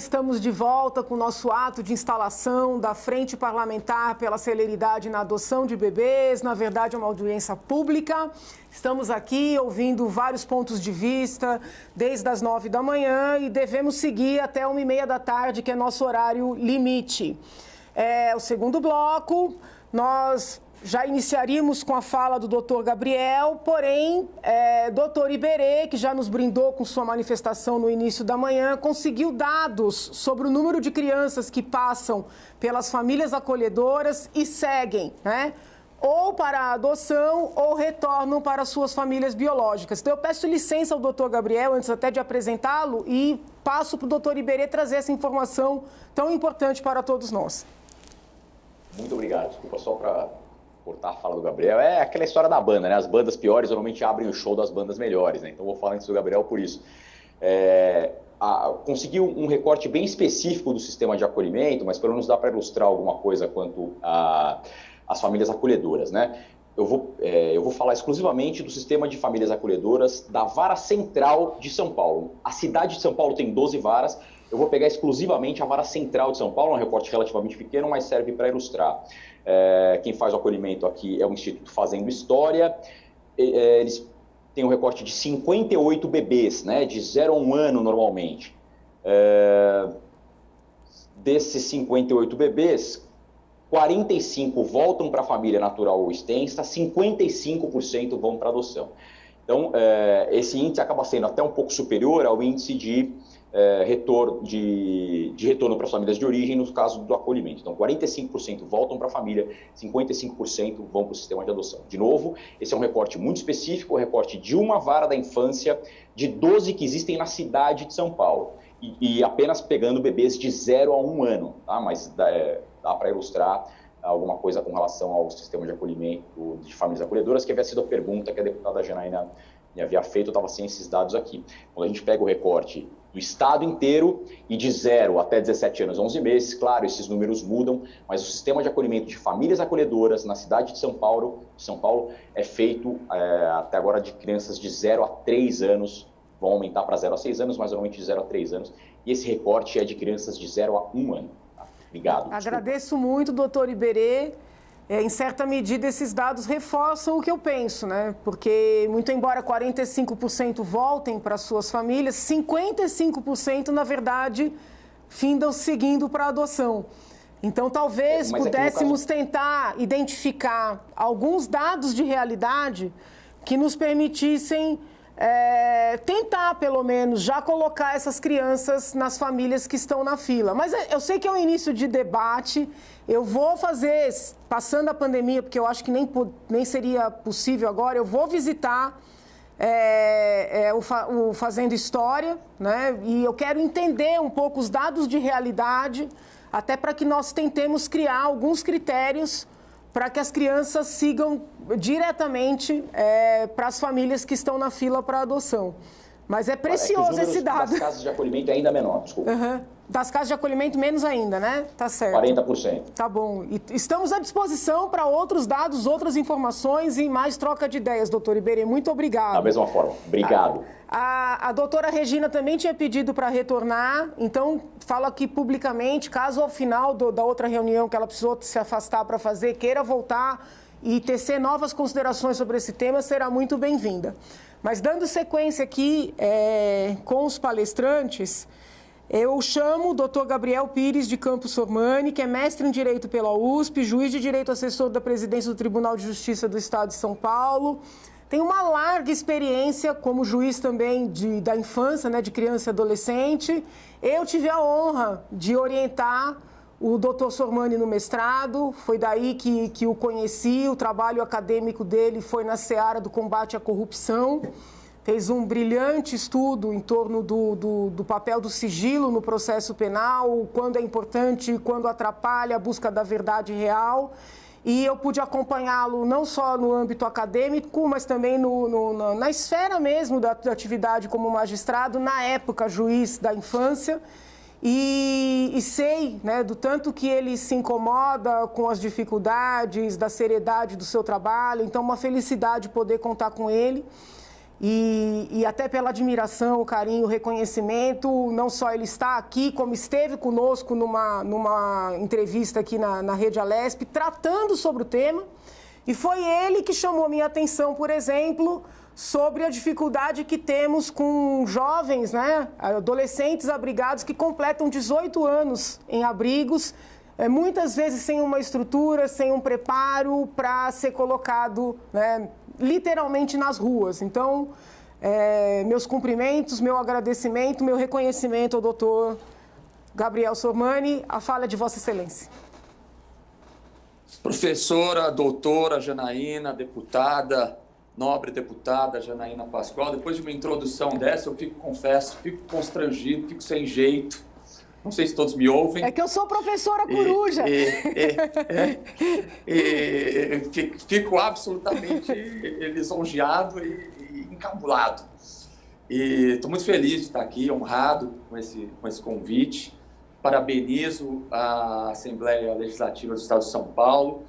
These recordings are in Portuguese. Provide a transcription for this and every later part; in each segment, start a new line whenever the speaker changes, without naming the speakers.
estamos de volta com o nosso ato de instalação da Frente Parlamentar pela Celeridade na Adoção de Bebês. Na verdade, é uma audiência pública. Estamos aqui ouvindo vários pontos de vista desde as 9 da manhã e devemos seguir até 1h30 da tarde, que é nosso horário limite. O segundo bloco, nós já iniciaríamos com a fala do doutor Gabriel, porém, doutor Iberê, que já nos brindou com sua manifestação no início da manhã, conseguiu dados sobre o número de crianças que passam pelas famílias acolhedoras e seguem, né? Ou para a adoção ou retornam para suas famílias biológicas. Então, eu peço licença ao doutor Gabriel, antes até de apresentá-lo, e passo para o doutor Iberê trazer essa informação tão importante para todos nós.
Muito obrigado. Desculpa só para cortar a fala do Gabriel. É aquela história da banda, né? As bandas piores normalmente abrem o show das bandas melhores, né? Então, vou falar antes do Gabriel por isso. Conseguiu um recorte bem específico do sistema de acolhimento, mas pelo menos dá para ilustrar alguma coisa quanto às famílias acolhedoras, né? Eu vou falar exclusivamente do sistema de famílias acolhedoras da Vara Central de São Paulo. A cidade de São Paulo tem 12 varas, eu vou pegar exclusivamente a Vara Central de São Paulo, um recorte relativamente pequeno, mas serve para ilustrar. Quem faz o acolhimento aqui é o Instituto Fazendo História. Eles têm um recorte de 58 bebês, né, de 0 a 1 ano normalmente. Desses 58 bebês, 45 voltam para a família natural ou extensa, 55% vão para adoção. Então, esse índice acaba sendo até um pouco superior ao índice de retorno para as famílias de origem no caso do acolhimento. Então, 45% voltam para a família, 55% vão para o sistema de adoção. De novo, esse é um recorte muito específico, o recorte de uma vara da infância de 12 que existem na cidade de São Paulo. E apenas pegando bebês de 0 a 1 ano, tá? Mas dá para ilustrar alguma coisa com relação ao sistema de acolhimento de famílias acolhedoras, que havia sido a pergunta que a deputada Janaína me havia feito, eu estava sem esses dados aqui. Quando a gente pega o recorte do estado inteiro e de 0 até 17 anos, 11 meses, claro, esses números mudam, mas o sistema de acolhimento de famílias acolhedoras na cidade de São Paulo é feito até agora de crianças de 0 a 3 anos, vão aumentar para 0 a 6 anos, mas normalmente de 0 a 3 anos, e esse recorte é de crianças de 0 a 1 ano. Tá? Obrigado.
Agradeço muito, doutor Iberê. Em certa medida, esses dados reforçam o que eu penso, né? Porque, muito embora 45% voltem para suas famílias, 55%, na verdade, findam seguindo para a adoção. Então, talvez pudéssemos tentar identificar alguns dados de realidade que nos permitissem tentar, pelo menos, já colocar essas crianças nas famílias que estão na fila. Mas eu sei que é um início de debate. Eu vou fazer, passando a pandemia, porque eu acho que nem seria possível agora, eu vou visitar o Fazendo História, né? E eu quero entender um pouco os dados de realidade, até para que nós tentemos criar alguns critérios para que as crianças sigam diretamente para as famílias que estão na fila para adoção. Mas é precioso esse dado.
Das casas de acolhimento é ainda menor, desculpa.
Uhum. Das casas de acolhimento menos ainda, né? Tá certo.
40%.
Tá bom. E estamos à disposição para outros dados, outras informações e mais troca de ideias, doutor Iberê. Muito obrigado.
Da mesma forma. Obrigado.
A doutora Regina também tinha pedido para retornar, então falo aqui publicamente, caso ao final da outra reunião que ela precisou se afastar para fazer, queira voltar e tecer novas considerações sobre esse tema, será muito bem-vinda. Mas dando sequência aqui com os palestrantes, eu chamo o doutor Gabriel Pires de Campos Sormani, que é mestre em Direito pela USP, juiz de Direito assessor da presidência do Tribunal de Justiça do Estado de São Paulo. Tem uma larga experiência como juiz também da infância, né, de criança e adolescente. Eu tive a honra de orientar o doutor Sormani no mestrado, foi daí que o conheci, o trabalho acadêmico dele foi na seara do combate à corrupção. Fez um brilhante estudo em torno do papel do sigilo no processo penal, quando é importante, quando atrapalha a busca da verdade real. E eu pude acompanhá-lo não só no âmbito acadêmico, mas também na esfera mesmo da atividade como magistrado, na época juiz da infância. E sei, né, do tanto que ele se incomoda com as dificuldades, da seriedade do seu trabalho. Então, uma felicidade poder contar com ele. e até pela admiração, o carinho, o reconhecimento. Não só ele está aqui, como esteve conosco numa entrevista aqui na Rede Alesp, tratando sobre o tema. E foi ele que chamou minha atenção, por exemplo, sobre a dificuldade que temos com jovens, né, adolescentes abrigados que completam 18 anos em abrigos, muitas vezes sem uma estrutura, sem um preparo para ser colocado, né, literalmente nas ruas. Então, meus cumprimentos, meu agradecimento, meu reconhecimento ao doutor Gabriel Sormani. A fala de Vossa Excelência.
Professora, doutora Janaína, deputada, nobre deputada Janaína Pascoal, depois de uma introdução dessa, eu confesso, fico constrangido, fico sem jeito. Não sei se todos me ouvem.
É que eu sou professora coruja.
Fico absolutamente lisonjeado e encabulado. E estou muito feliz de estar aqui, honrado com esse convite. Parabenizo a Assembleia Legislativa do Estado de São Paulo,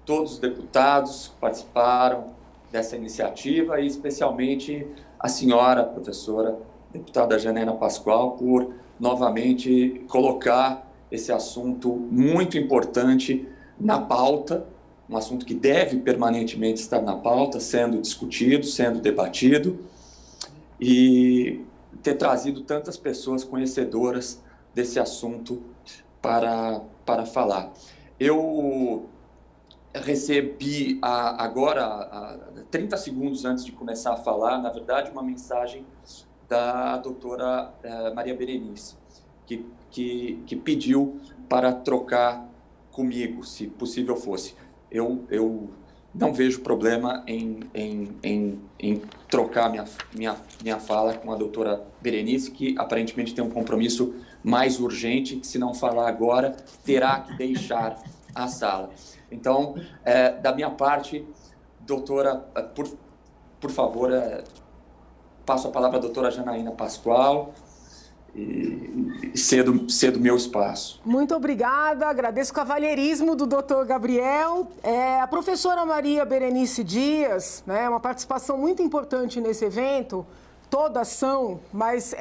todos os deputados que participaram dessa iniciativa e especialmente a senhora professora deputada Janaína Pascoal por novamente colocar esse assunto muito importante na pauta, um assunto que deve permanentemente estar na pauta, sendo discutido, sendo debatido, e ter trazido tantas pessoas conhecedoras desse assunto para falar. Eu recebi agora, 30 segundos antes de começar a falar, na verdade, uma mensagem da doutora Maria Berenice, que pediu para trocar comigo, se possível fosse. Eu não vejo problema em trocar minha fala com a doutora Berenice, que aparentemente tem um compromisso mais urgente, que se não falar agora, terá que deixar a sala. Então, da minha parte, doutora, por favor, passo a palavra à doutora Janaína Pascoal e cedo meu espaço.
Muito obrigada, agradeço o cavalheirismo do doutor Gabriel. A professora Maria Berenice Dias, né, uma participação muito importante nesse evento, todas são, mas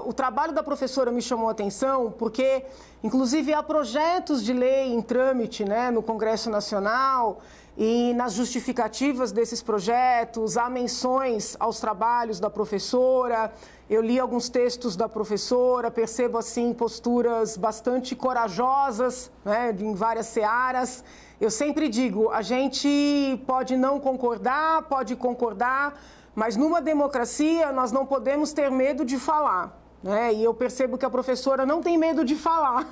o trabalho da professora me chamou a atenção porque, inclusive, há projetos de lei em trâmite, né, no Congresso Nacional, e nas justificativas desses projetos há menções aos trabalhos da professora. Eu li alguns textos da professora, percebo assim posturas bastante corajosas, né, em várias searas. Eu sempre digo, a gente pode não concordar, pode concordar, mas numa democracia nós não podemos ter medo de falar. Né? E eu percebo que a professora não tem medo de falar,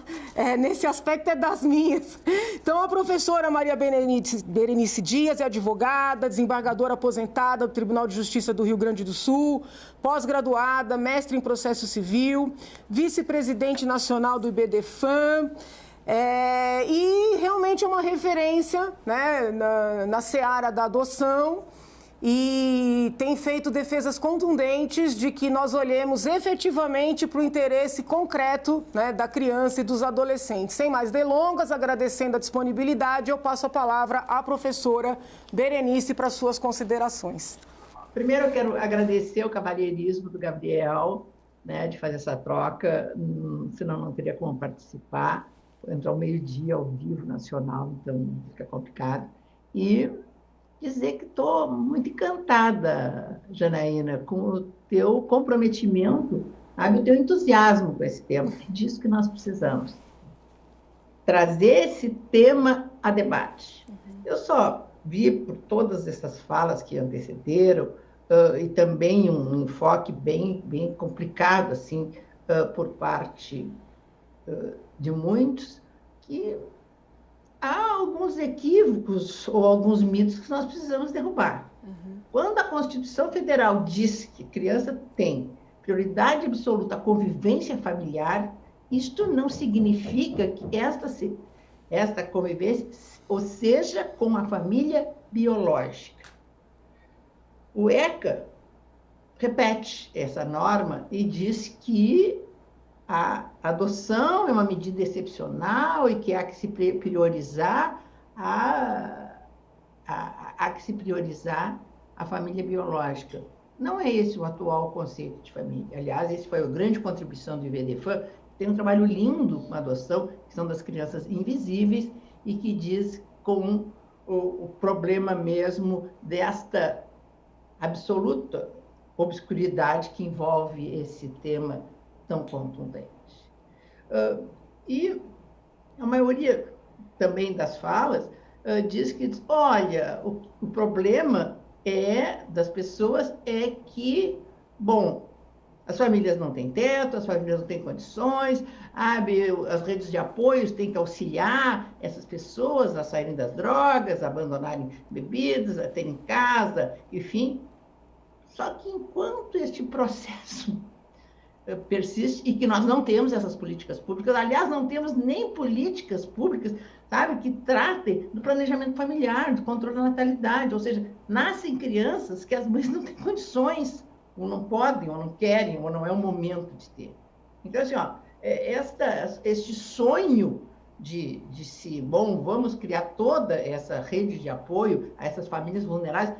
nesse aspecto é das minhas. Então, a professora Maria Berenice Dias é advogada, desembargadora aposentada do Tribunal de Justiça do Rio Grande do Sul, pós-graduada, mestre em processo civil, vice-presidente nacional do IBDFAM, e realmente é uma referência, né, na seara da adoção. E tem feito defesas contundentes de que nós olhemos efetivamente para o interesse concreto, né, da criança e dos adolescentes. Sem mais delongas, agradecendo a disponibilidade, eu passo a palavra à professora Berenice para suas considerações.
Primeiro, eu quero agradecer o cavalheirismo do Gabriel, né, de fazer essa troca, senão não teria como participar. Vou entrar ao meio-dia ao vivo nacional, então fica complicado. E dizer que estou muito encantada, Janaína, com o teu comprometimento, sabe, o teu entusiasmo com esse tema. É disso que nós precisamos. Trazer esse tema a debate. Eu só vi por todas essas falas que antecederam, e também um enfoque bem complicado, assim, por parte de muitos, que há alguns equívocos ou alguns mitos que nós precisamos derrubar. Quando a Constituição Federal diz que criança tem prioridade absoluta à convivência familiar, isto não significa que esta convivência ou seja com a família biológica. O ECA repete essa norma e diz que a adoção é uma medida excepcional e que há que se priorizar a família biológica. Não é esse o atual conceito de família. Aliás, esse foi a grande contribuição do IVDFAM. Tem um trabalho lindo com a adoção, que são das crianças invisíveis, e que diz com o problema mesmo desta absoluta obscuridade que envolve esse tema tão contundente. E a maioria também das falas diz que, olha, o problema das pessoas é que, bom, as famílias não têm teto, as famílias não têm condições, as redes de apoio têm que auxiliar essas pessoas a saírem das drogas, a abandonarem bebidas, a terem casa, enfim. Só que enquanto este processo persiste e que nós não temos essas políticas públicas, aliás, não temos nem políticas públicas, sabe, que tratem do planejamento familiar, do controle da natalidade, ou seja, nascem crianças que as mães não têm condições, ou não podem, ou não querem, ou não é o momento de ter. Então, assim, ó, este sonho de se, bom, vamos criar toda essa rede de apoio a essas famílias vulneráveis,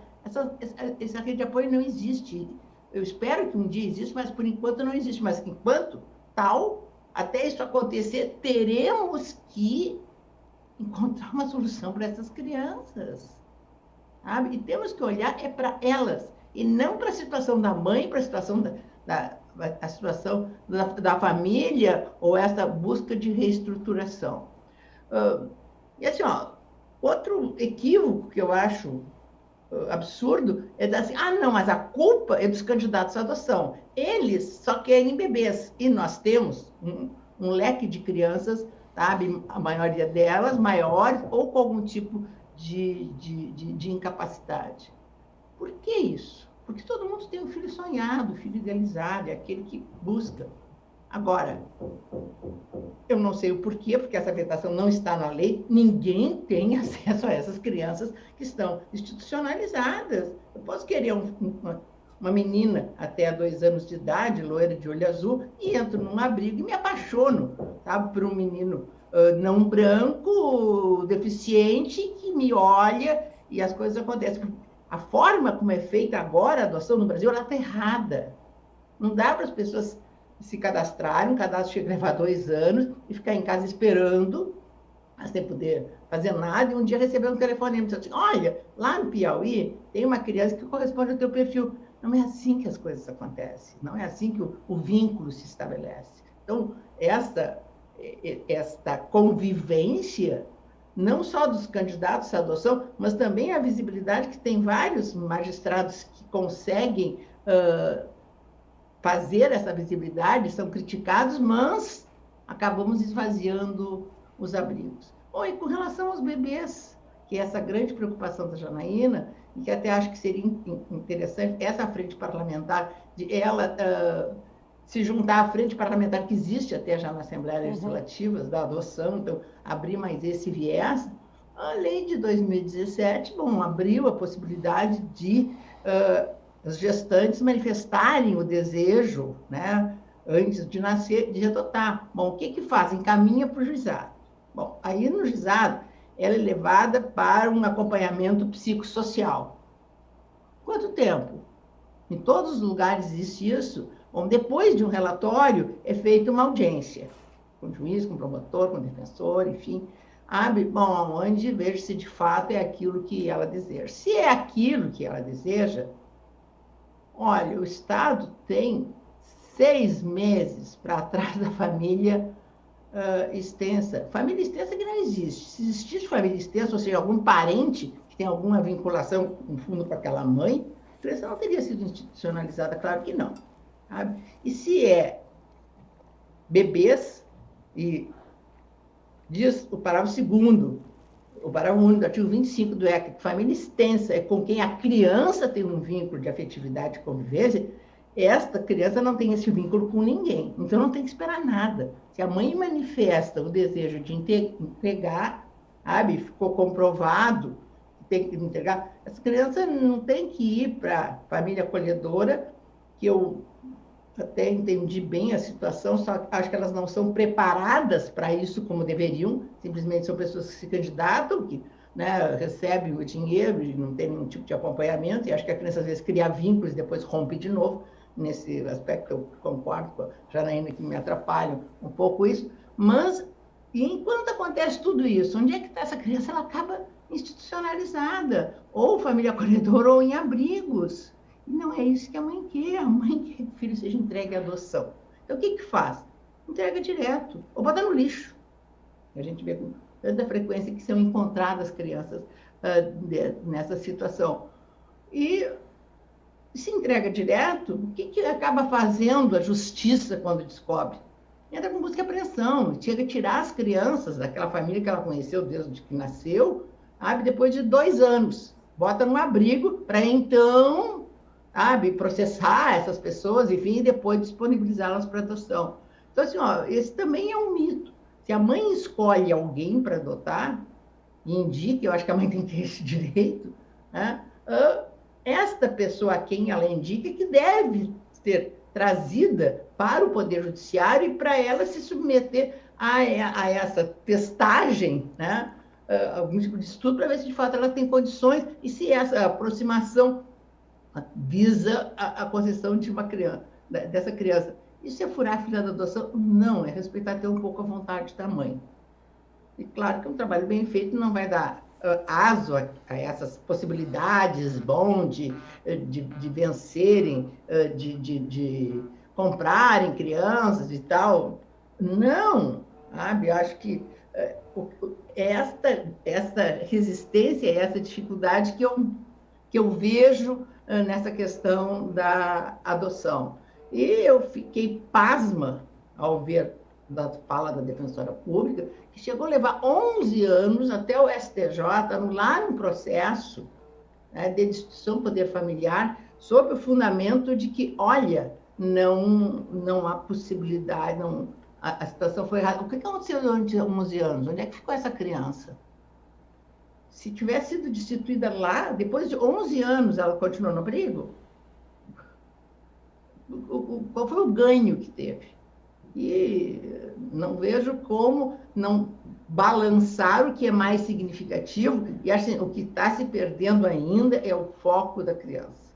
essa rede de apoio não existe. Eu espero que um dia exista, mas por enquanto não existe. Mas enquanto tal, até isso acontecer, teremos que encontrar uma solução para essas crianças, sabe? E temos que olhar para elas, e não para a situação da mãe, para a situação a situação da família, ou essa busca de reestruturação. E assim, ó, outro equívoco que eu acho absurdo é dar assim, não, mas a culpa é dos candidatos à adoção. Eles só querem bebês, e nós temos um leque de crianças, sabe, a maioria delas maiores ou com algum tipo de incapacidade. Por que isso? Porque todo mundo tem um filho sonhado, um filho idealizado, é aquele que busca. Agora, eu não sei o porquê, porque essa vedação não está na lei, ninguém tem acesso a essas crianças que estão institucionalizadas. Eu posso querer uma menina até 2 anos de idade, loira de olho azul, e entro num abrigo e me apaixono, sabe, por um menino não branco, deficiente, que me olha e as coisas acontecem. A forma como é feita agora a adoção no Brasil, ela está errada. Não dá para as pessoas se cadastrarem, um cadastro chega a levar 2 anos e ficar em casa esperando, sem poder fazer nada, e um dia receber um telefonema e dizer assim, olha, lá no Piauí tem uma criança que corresponde ao teu perfil. Não é assim que as coisas acontecem, não é assim que o vínculo se estabelece. Então, esta convivência, não só dos candidatos à adoção, mas também a visibilidade que tem vários magistrados que conseguem fazer essa visibilidade, são criticados, mas acabamos esvaziando os abrigos. Bom, e com relação aos bebês, que é essa grande preocupação da Janaína, e que até acho que seria interessante essa frente parlamentar, de ela se juntar à frente parlamentar que existe até já na Assembleia Legislativa, da adoção, então abrir mais esse viés. A lei de 2017, bom, abriu a possibilidade de as gestantes manifestarem o desejo, né, antes de nascer, de adotar. Bom, o que fazem? Encaminha para o juizado. Bom, aí no juizado, ela é levada para um acompanhamento psicossocial. Quanto tempo? Em todos os lugares existe isso. Bom, depois de um relatório, é feita uma audiência, com o juiz, com o promotor, com o defensor, enfim. Abre, bom, onde ver se de fato é aquilo que ela deseja. Se é aquilo que ela deseja, olha, o Estado tem 6 meses para trás da família extensa. Família extensa que não existe. Se existisse família extensa, ou seja, algum parente que tem alguma vinculação, no fundo, com aquela mãe, a criança não teria sido institucionalizada, claro que não. Sabe? E se é bebês, e diz o parágrafo 2º, o parágrafo único do artigo 25 do ECA, que família extensa é com quem a criança tem um vínculo de afetividade e convivência, esta criança não tem esse vínculo com ninguém, então não tem que esperar nada. Se a mãe manifesta o desejo de entregar, sabe, ficou comprovado que tem que entregar, essa criança não tem que ir para a família acolhedora, que eu até entendi bem a situação, só acho que elas não são preparadas para isso como deveriam, simplesmente são pessoas que se candidatam, que né, recebe o dinheiro e não tem nenhum tipo de acompanhamento, e acho que a criança às vezes cria vínculos e depois rompe de novo. Nesse aspecto eu concordo com a Janaína, que me atrapalha um pouco isso, mas e enquanto acontece tudo isso, onde é que está essa criança? Ela acaba institucionalizada, ou família acolhedora, ou em abrigos. E não é isso que a mãe quer que o filho seja entregue à adoção. Então, o que faz? Entrega direto, ou bota no lixo. A gente vê com tanta frequência que são encontradas crianças nessa situação. E se entrega direto, o que acaba fazendo a justiça quando descobre? Entra com busca e apreensão, chega a tirar as crianças daquela família que ela conheceu desde que nasceu, sabe, depois de 2 anos. Bota num abrigo para então, sabe, processar essas pessoas, enfim, e depois disponibilizá-las para adoção. Então, assim, ó, esse também é um mito. Se a mãe escolhe alguém para adotar, e indica, eu acho que a mãe tem que ter esse direito, né? Esta pessoa a quem ela indica que deve ser trazida para o Poder Judiciário e para ela se submeter a essa testagem, né? Algum tipo de estudo, para ver se de fato ela tem condições e se essa aproximação visa a concessão de uma criança, dessa criança. Isso é furar a fila da adoção? Não, é respeitar até um pouco a vontade da mãe. E claro que um trabalho bem feito não vai dar aso a essas possibilidades de vencerem, de comprarem crianças e tal. Não, sabe? Eu acho que essa resistência, essa dificuldade que eu vejo nessa questão da adoção. E eu fiquei pasma ao ver da fala da defensora pública, que chegou a levar 11 anos até o STJ anular um processo, né, de destituição do poder familiar sob o fundamento de que, olha, não há possibilidade, a situação foi errada. O que aconteceu durante 11 anos? Onde é que ficou essa criança? Se tivesse sido destituída lá, depois de 11 anos ela continuou no abrigo? Qual foi o ganho que teve? E não vejo como não balançar o que é mais significativo, e assim, o que está se perdendo ainda é o foco da criança.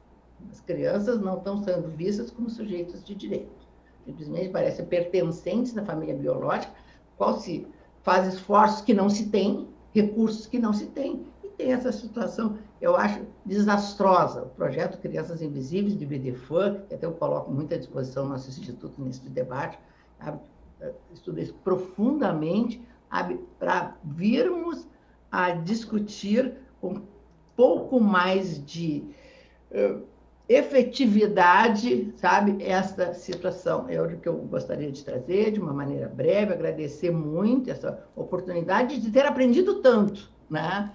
As crianças não estão sendo vistas como sujeitos de direito. Simplesmente parecem pertencentes da família biológica, qual se faz esforços que não se tem, recursos que não se tem, e tem essa situação, eu acho, desastrosa. O projeto Crianças Invisíveis, de BDFAN, que até eu coloco muito à disposição do nosso instituto nesse debate, estudo isso profundamente, para virmos a discutir com um pouco mais de efetividade, sabe, essa situação. É o que eu gostaria de trazer de uma maneira breve, agradecer muito essa oportunidade de ter aprendido tanto, né?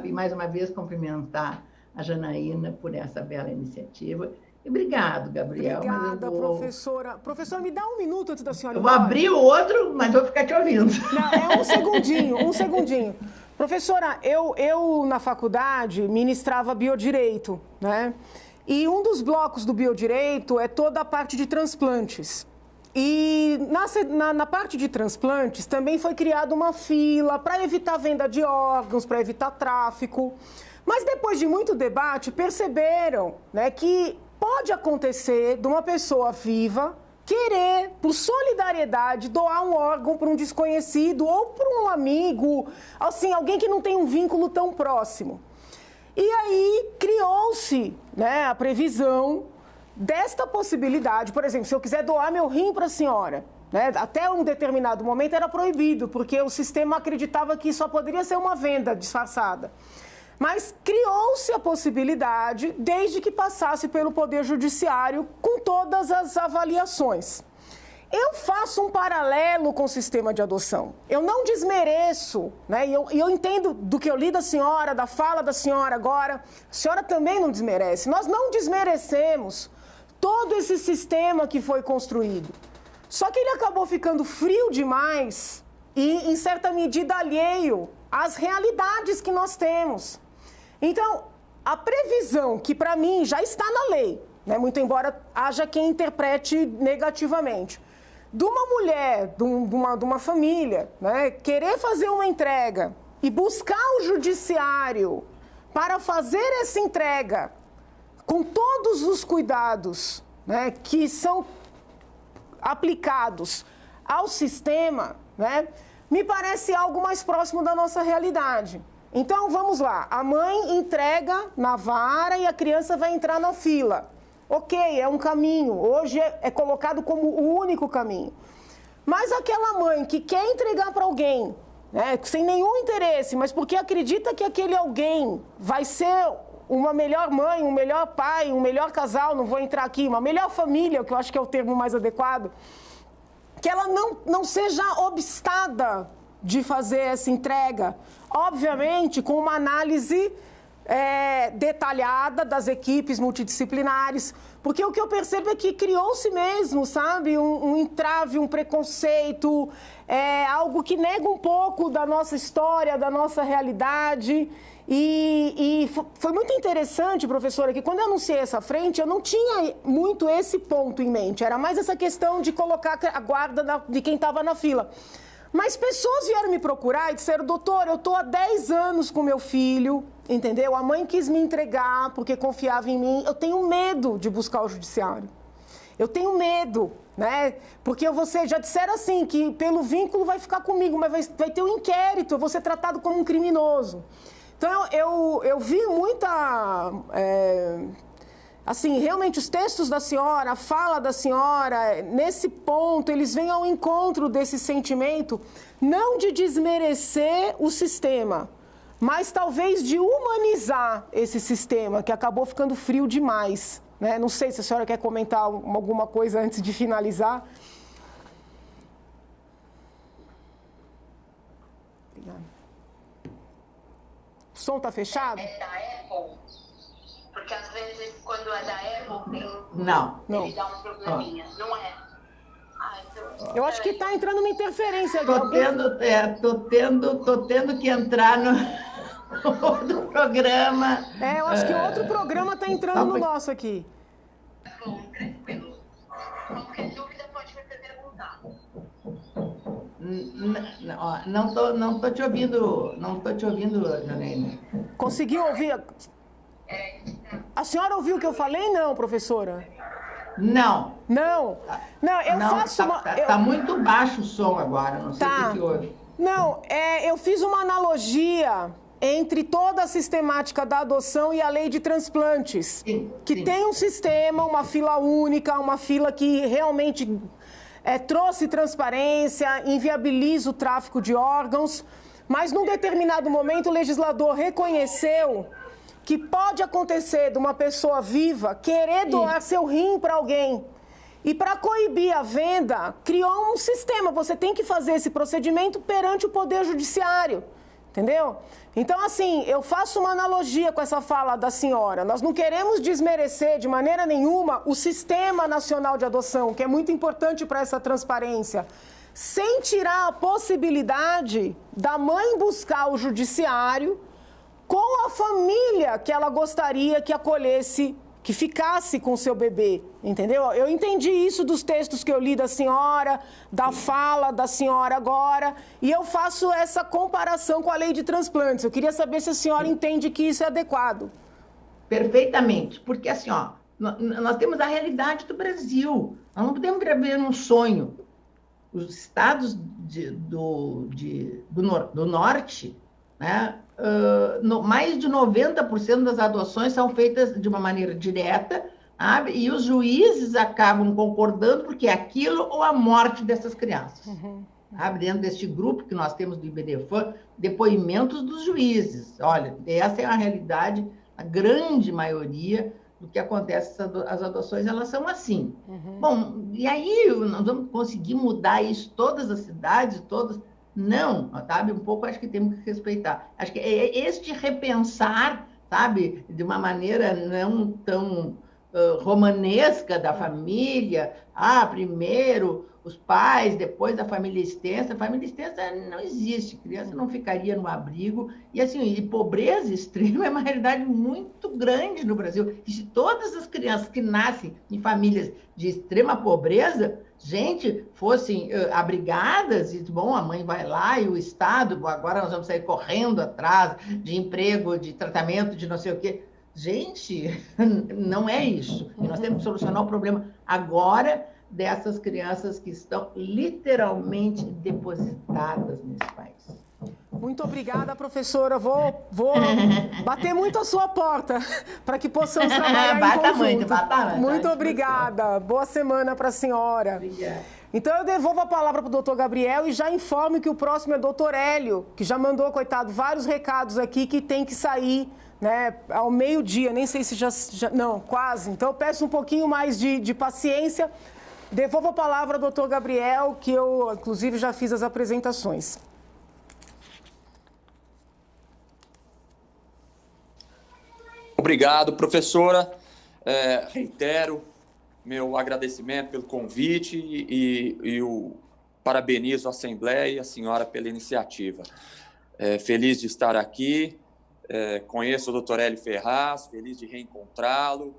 E mais uma vez cumprimentar a Janaína por essa bela iniciativa. Obrigado, Gabriel.
Obrigada, professora. Professora, me dá um minuto antes da senhora.
Eu vou abrir o outro, mas vou ficar te ouvindo.
Não, um segundinho. Professora, eu na faculdade ministrava biodireito, né? E um dos blocos do biodireito é toda a parte de transplantes. E na parte de transplantes também foi criada uma fila para evitar venda de órgãos, para evitar tráfico. Mas depois de muito debate, perceberam, né, que pode acontecer de uma pessoa viva querer, por solidariedade, doar um órgão para um desconhecido ou para um amigo, assim, alguém que não tem um vínculo tão próximo. E aí criou-se, né, a previsão desta possibilidade. Por exemplo, se eu quiser doar meu rim para a senhora, né, até um determinado momento era proibido, porque o sistema acreditava que só poderia ser uma venda disfarçada. Mas criou-se a possibilidade, desde que passasse pelo Poder Judiciário, com todas as avaliações. Eu faço um paralelo com o sistema de adoção. Eu não desmereço, né? E eu entendo do que eu li da senhora, da fala da senhora agora. A senhora também não desmerece. Nós não desmerecemos todo esse sistema que foi construído. Só que ele acabou ficando frio demais e, em certa medida, alheio às realidades que nós temos. Então, a previsão, que para mim já está na lei, né, muito embora haja quem interprete negativamente, de uma mulher, de uma família, né, querer fazer uma entrega e buscar o judiciário para fazer essa entrega com todos os cuidados, né, que são aplicados ao sistema, né, me parece algo mais próximo da nossa realidade. Então, vamos lá. A mãe entrega na vara e a criança vai entrar na fila. Ok, é um caminho. Hoje é colocado como o único caminho. Mas aquela mãe que quer entregar para alguém, né, sem nenhum interesse, mas porque acredita que aquele alguém vai ser uma melhor mãe, um melhor pai, um melhor casal, não vou entrar aqui, uma melhor família, que eu acho que é o termo mais adequado, que ela não seja obstada de fazer essa entrega, obviamente com uma análise detalhada das equipes multidisciplinares, porque o que eu percebo é que criou-se mesmo, sabe, um entrave, um preconceito, algo que nega um pouco da nossa história, da nossa realidade. E foi muito interessante, professora, que quando eu anunciei essa frente, eu não tinha muito esse ponto em mente, era mais essa questão de colocar a guarda de quem estava na fila. Mas pessoas vieram me procurar e disseram, doutor, eu estou há 10 anos com meu filho, entendeu? A mãe quis me entregar porque confiava em mim. Eu tenho medo de buscar o judiciário. Eu tenho medo, né? Porque vocês já disseram assim, que pelo vínculo vai ficar comigo, mas vai ter um inquérito, eu vou ser tratado como um criminoso. Então, eu vi muita... assim, realmente os textos da senhora, a fala da senhora, nesse ponto, eles vêm ao encontro desse sentimento, não de desmerecer o sistema, mas talvez de humanizar esse sistema, que acabou ficando frio demais, né? Não sei se a senhora quer comentar alguma coisa antes de finalizar. Obrigada. O som está fechado?
É da Apple? Porque às vezes quando é da Apple tem...
Não.
Ele dá um probleminha, não é? Então,
eu acho que está entrando uma interferência.
Tô tendo que entrar no outro programa.
Eu acho que outro programa está entrando no nosso aqui.
Bom, tranquilo. Qualquer dúvida pode me perguntar.
Não tô te ouvindo, Janaína.
Conseguiu ouvir? A senhora ouviu o que eu falei? Não, professora?
Não.
Não, eu faço uma...
Tá muito baixo o som agora, não sei o que houve.
Não, eu fiz uma analogia entre toda a sistemática da adoção e a lei de transplantes.
Sim.
Tem um sistema, uma fila única, uma fila que realmente trouxe transparência, inviabiliza o tráfico de órgãos, mas num determinado momento o legislador reconheceu que pode acontecer de uma pessoa viva querer doar seu rim para alguém. E para coibir a venda, criou um sistema. Você tem que fazer esse procedimento perante o Poder Judiciário. Entendeu? Então, assim, eu faço uma analogia com essa fala da senhora. Nós não queremos desmerecer de maneira nenhuma o Sistema Nacional de Adoção, que é muito importante para essa transparência, sem tirar a possibilidade da mãe buscar o judiciário com a família que ela gostaria que acolhesse, que ficasse com o seu bebê, entendeu? Eu entendi isso dos textos que eu li da senhora, da fala da senhora agora, e eu faço essa comparação com a lei de transplantes. Eu queria saber se a senhora entende que isso é adequado.
Perfeitamente, porque assim, ó, nós temos a realidade do Brasil, nós não podemos viver num sonho. Os estados do norte, né? Mais de 90% das adoções são feitas de uma maneira direta, sabe? E os juízes acabam concordando porque é aquilo ou a morte dessas crianças. Sabe? Dentro deste grupo que nós temos do IBDFAN, depoimentos dos juízes. Olha, essa é a realidade, a grande maioria do que acontece, as adoções, elas são assim. Bom, e aí nós vamos conseguir mudar isso, todas as cidades, todas... Não, sabe? Um pouco acho que temos que respeitar. Acho que é este repensar, sabe? De uma maneira não tão romanesca da família. Primeiro os pais, depois da família extensa. A família extensa não existe, criança não ficaria no abrigo. E assim, e pobreza extrema é uma realidade muito grande no Brasil. E se todas as crianças que nascem em famílias de extrema pobreza, gente, fossem abrigadas, e bom, a mãe vai lá e o Estado, agora nós vamos sair correndo atrás de emprego, de tratamento, de não sei o quê. Gente, não é isso. E nós temos que solucionar o problema agora dessas crianças que estão literalmente depositadas nesse país.
Muito obrigada, professora. Vou bater muito a sua porta para que possamos trabalhar em conjunto.
Bata muito.
Muito obrigada. Boa semana para a senhora.
Obrigada.
Então, eu devolvo a palavra para o doutor Gabriel e já informo que o próximo é o doutor Hélio, que já mandou, coitado, vários recados aqui que tem que sair, né, ao meio-dia. Nem sei se já... Não, quase. Então, eu peço um pouquinho mais de paciência. Devolvo a palavra ao doutor Gabriel, que eu, inclusive, já fiz as apresentações.
Obrigado, professora. Reitero meu agradecimento pelo convite e o parabenizo a Assembleia e a senhora pela iniciativa. Feliz de estar aqui, conheço o doutor Hélio Ferraz, feliz de reencontrá-lo,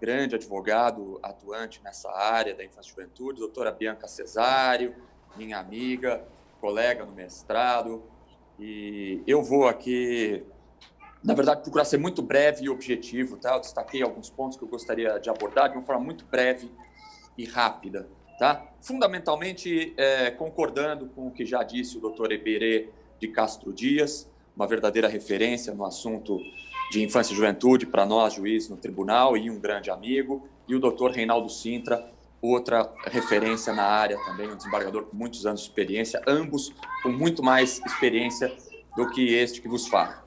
grande advogado atuante nessa área da infância e juventude, doutora Bianca Cesário, minha amiga, colega no mestrado, e eu vou aqui, na verdade, procurar ser muito breve e objetivo, tá? Eu destaquei alguns pontos que eu gostaria de abordar de uma forma muito breve e rápida, tá? Fundamentalmente, concordando com o que já disse o doutor Eberê de Castro Dias, uma verdadeira referência no assunto de infância e juventude para nós, juízes no tribunal, e um grande amigo, e o doutor Reinaldo Sintra, outra referência na área também, um desembargador com muitos anos de experiência, ambos com muito mais experiência do que este que vos fala.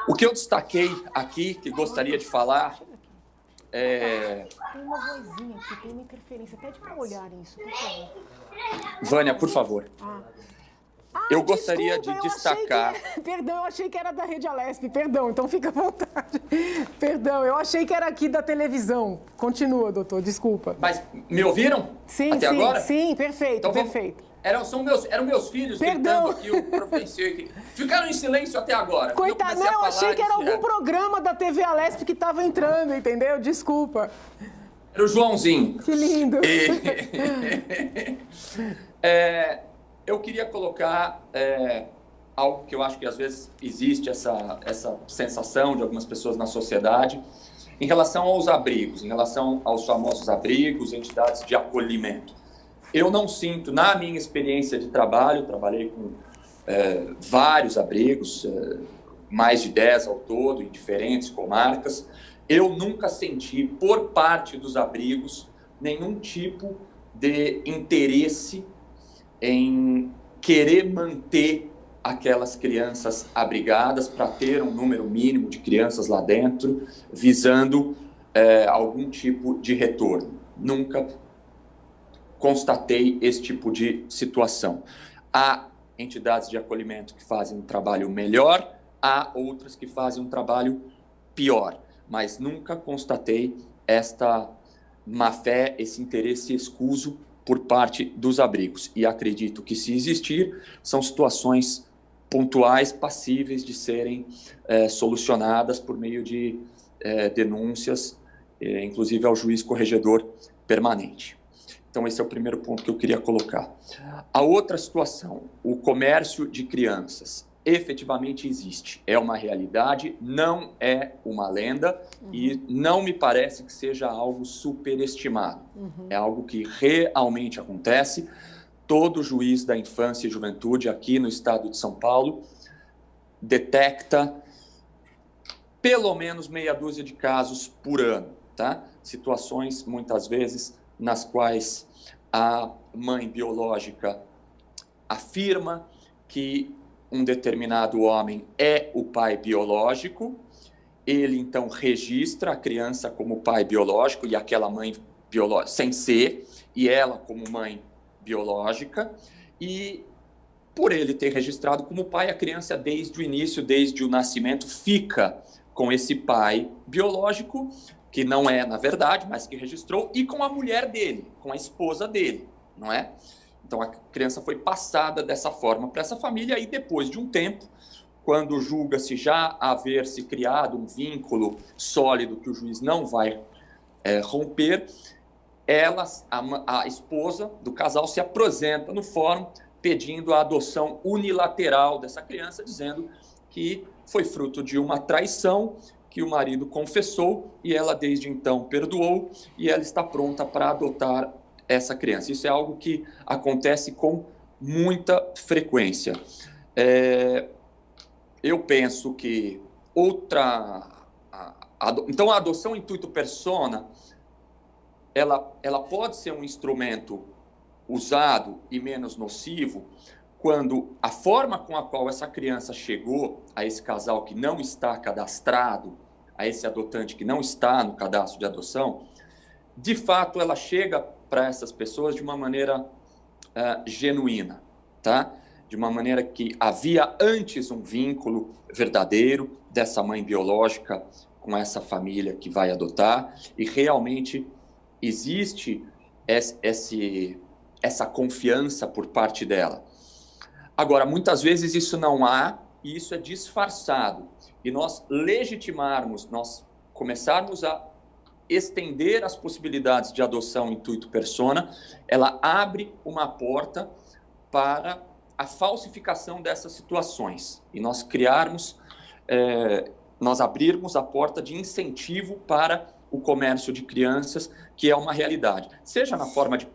O que eu destaquei aqui, que gostaria de falar,
Tem uma vozinha aqui, tem uma interferência. Pede para olhar isso, por favor.
Vânia, por favor. Eu gostaria de destacar...
Perdão, eu achei que era da Rede Alesp, perdão, então fica à vontade. Perdão, eu achei que era aqui da televisão. Continua, doutor, desculpa.
Mas me ouviram?
Sim,
até
sim,
agora?
Sim, perfeito,
então,
perfeito.
Eram meus filhos
Perdão.
gritando aqui, eu providenciei aqui. Ficaram em silêncio até agora.
Coitado, não, eu achei que era algum programa da TV Alesp que estava entrando, entendeu? Desculpa.
Era o Joãozinho.
Que lindo.
Eu queria colocar algo que eu acho que às vezes existe essa sensação de algumas pessoas na sociedade em relação aos abrigos, em relação aos famosos abrigos, entidades de acolhimento. Eu não sinto, na minha experiência de trabalho, trabalhei com vários abrigos, mais de 10 ao todo, em diferentes comarcas, eu nunca senti, por parte dos abrigos, nenhum tipo de interesse em querer manter aquelas crianças abrigadas para ter um número mínimo de crianças lá dentro, visando algum tipo de retorno. Nunca constatei esse tipo de situação. Há entidades de acolhimento que fazem um trabalho melhor, há outras que fazem um trabalho pior, mas nunca constatei esta má-fé, esse interesse escuso por parte dos abrigos. E acredito que, se existir, são situações pontuais, passíveis de serem solucionadas por meio de denúncias, inclusive ao juiz corregedor permanente. Então, esse é o primeiro ponto que eu queria colocar. A outra situação, o comércio de crianças, efetivamente existe. É uma realidade, não é uma lenda e não me parece que seja algo superestimado. É algo que realmente acontece. Todo juiz da infância e juventude aqui no estado de São Paulo detecta pelo menos meia dúzia de casos por ano, tá? Situações, muitas vezes, nas quais a mãe biológica afirma que um determinado homem é o pai biológico, ele então registra a criança como pai biológico e aquela mãe biológica sem ser, e ela como mãe biológica, e por ele ter registrado como pai, a criança desde o início, desde o nascimento, fica com esse pai biológico que não é na verdade, mas que registrou, e com a mulher dele, com a esposa dele, não é? Então a criança foi passada dessa forma para essa família e depois de um tempo, quando julga-se já haver se criado um vínculo sólido que o juiz não vai romper, a esposa do casal se apresenta no fórum pedindo a adoção unilateral dessa criança, dizendo que foi fruto de uma traição, que o marido confessou e ela desde então perdoou e ela está pronta para adotar essa criança. Isso é algo que acontece com muita frequência. Eu penso que então a adoção intuito persona, ela pode ser um instrumento usado e menos nocivo quando a forma com a qual essa criança chegou a esse casal que não está cadastrado, a esse adotante que não está no cadastro de adoção, de fato ela chega para essas pessoas de uma maneira genuína, tá? De uma maneira que havia antes um vínculo verdadeiro dessa mãe biológica com essa família que vai adotar e realmente existe essa confiança por parte dela. Agora, muitas vezes isso não há e isso é disfarçado. E nós legitimarmos, nós começarmos a estender as possibilidades de adoção intuito persona, ela abre uma porta para a falsificação dessas situações. E nós nós abrirmos a porta de incentivo para o comércio de crianças, que é uma realidade. Seja na forma de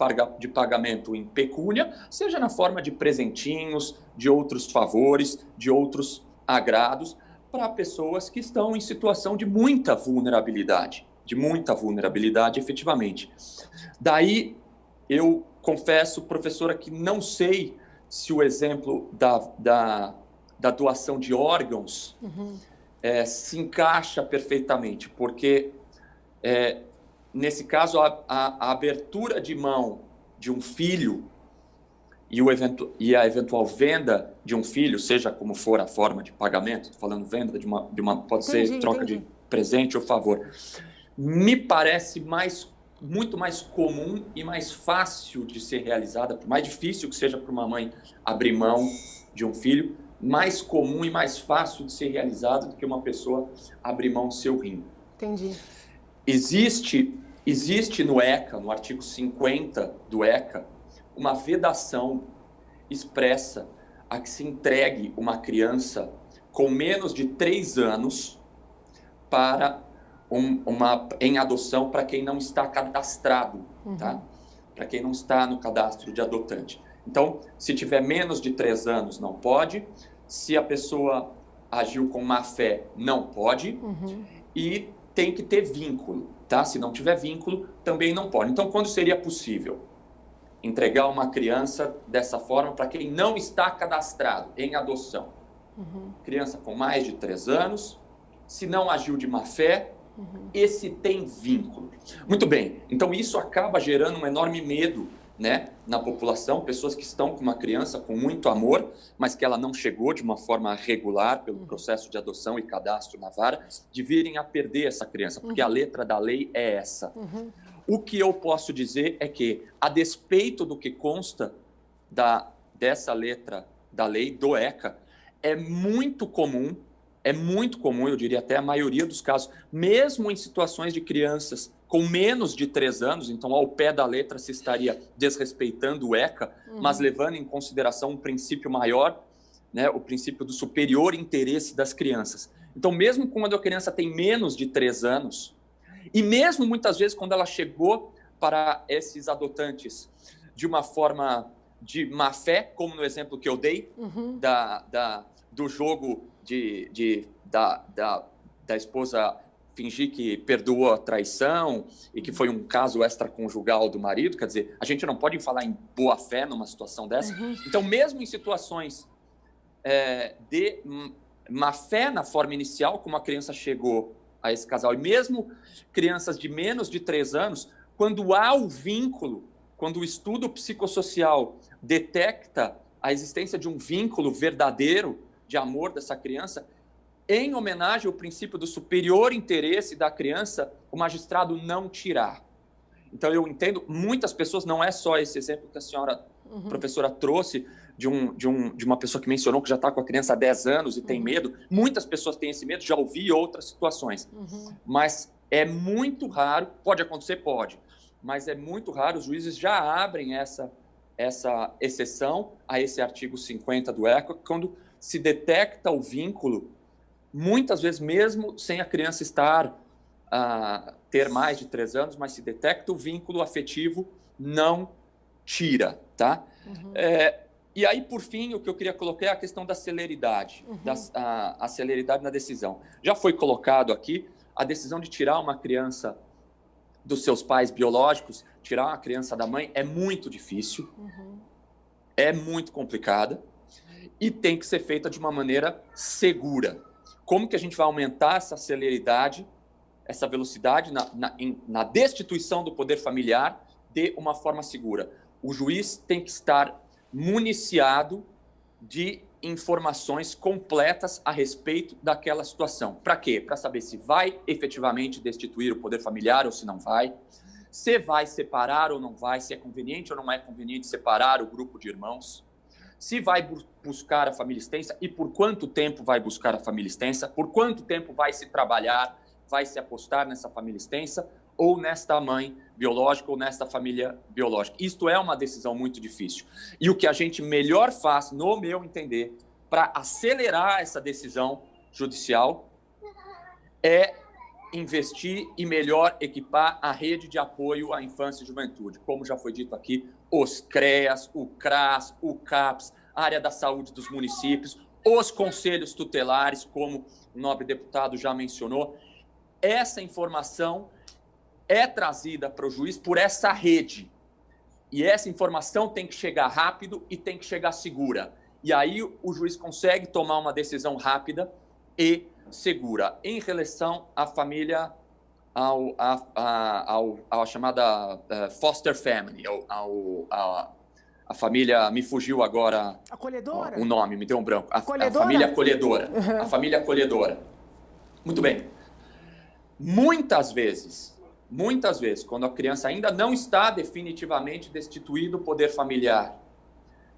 pagamento em pecúnia, seja na forma de presentinhos, de outros favores, de outros agrados, para pessoas que estão em situação de muita vulnerabilidade efetivamente. Daí, eu confesso, professora, que não sei se o exemplo da doação de órgãos se encaixa perfeitamente, porque nesse caso a abertura de mão de um filho e a eventual venda de um filho, seja como for a forma de pagamento, estou falando venda de uma pode ser troca de presente ou favor, me parece muito mais comum e mais fácil de ser realizada, por mais difícil que seja para uma mãe abrir mão de um filho, mais comum e mais fácil de ser realizado do que uma pessoa abrir mão do seu rim.
Entendi.
Existe no ECA, no artigo 50 do ECA, uma vedação expressa a que se entregue uma criança com menos de 3 anos para em adoção para quem não está cadastrado, tá? Para quem não está no cadastro de adotante. Então, se tiver menos de 3 anos, não pode. Se a pessoa agiu com má fé, não pode. E tem que ter vínculo, tá? Se não tiver vínculo, também não pode. Então, quando seria possível entregar uma criança dessa forma para quem não está cadastrado em adoção? Criança com mais de 3 anos, se não agiu de má fé, esse tem vínculo. Muito bem, então isso acaba gerando um enorme medo, né, na população, pessoas que estão com uma criança com muito amor, mas que ela não chegou de uma forma regular pelo processo de adoção e cadastro na vara, de virem a perder essa criança, porque a letra da lei é essa. O que eu posso dizer é que, a despeito do que consta dessa letra da lei do ECA, é muito comum, eu diria até a maioria dos casos, mesmo em situações de crianças com menos de 3 anos, então ao pé da letra se estaria desrespeitando o ECA, mas levando em consideração um princípio maior, né, o princípio do superior interesse das crianças. Então, mesmo quando a criança tem menos de 3 anos, e mesmo muitas vezes quando ela chegou para esses adotantes de uma forma de má fé, como no exemplo que eu dei, do jogo da esposa fingir que perdoou a traição e que foi um caso extraconjugal do marido, quer dizer, a gente não pode falar em boa fé numa situação dessa. Então, mesmo em situações de má fé na forma inicial, como a criança chegou a esse casal, e mesmo crianças de menos de 3 anos, quando há o vínculo, quando o estudo psicossocial detecta a existência de um vínculo verdadeiro de amor dessa criança, em homenagem ao princípio do superior interesse da criança, o magistrado não tirar. Então, eu entendo, muitas pessoas, não é só esse exemplo que a senhora professora trouxe, de uma pessoa que mencionou que já está com a criança há 10 anos e tem medo. Muitas pessoas têm esse medo, já ouvi outras situações. Mas é muito raro, pode acontecer, pode, mas é muito raro, os juízes já abrem essa exceção a esse artigo 50 do ECA, quando se detecta o vínculo, muitas vezes mesmo sem a criança ter mais de 3 anos, mas se detecta o vínculo afetivo, não tira, tá? E aí, por fim, o que eu queria colocar é a questão da celeridade, a celeridade na decisão. Já foi colocado aqui, a decisão de tirar uma criança dos seus pais biológicos, tirar uma criança da mãe, é muito difícil, é muito complicada e tem que ser feita de uma maneira segura. Como que a gente vai aumentar essa celeridade, essa velocidade na destituição do poder familiar de uma forma segura? O juiz tem que estar municiado de informações completas a respeito daquela situação. Para quê? Para saber se vai efetivamente destituir o poder familiar ou se não vai, se vai separar ou não vai, se é conveniente ou não é conveniente separar o grupo de irmãos, se vai buscar a família extensa e por quanto tempo vai buscar a família extensa, por quanto tempo vai se trabalhar, vai se apostar nessa família extensa ou nesta mãe biológica ou nesta família biológica. Isto é uma decisão muito difícil. E o que a gente melhor faz, no meu entender, para acelerar essa decisão judicial é investir e melhor equipar a rede de apoio à infância e juventude. Como já foi dito aqui, os CREAS, o CRAS, o CAPS, a área da saúde dos municípios, os conselhos tutelares, como o nobre deputado já mencionou. Essa informação é trazida para o juiz por essa rede. E essa informação tem que chegar rápido e tem que chegar segura. E aí o juiz consegue tomar uma decisão rápida e segura em relação à família, à chamada foster family, a família, me fugiu agora
acolhedora?
O nome, me deu um branco. A família acolhedora. A família acolhedora. Muito bem. Muitas vezes, quando a criança ainda não está definitivamente destituído o poder familiar,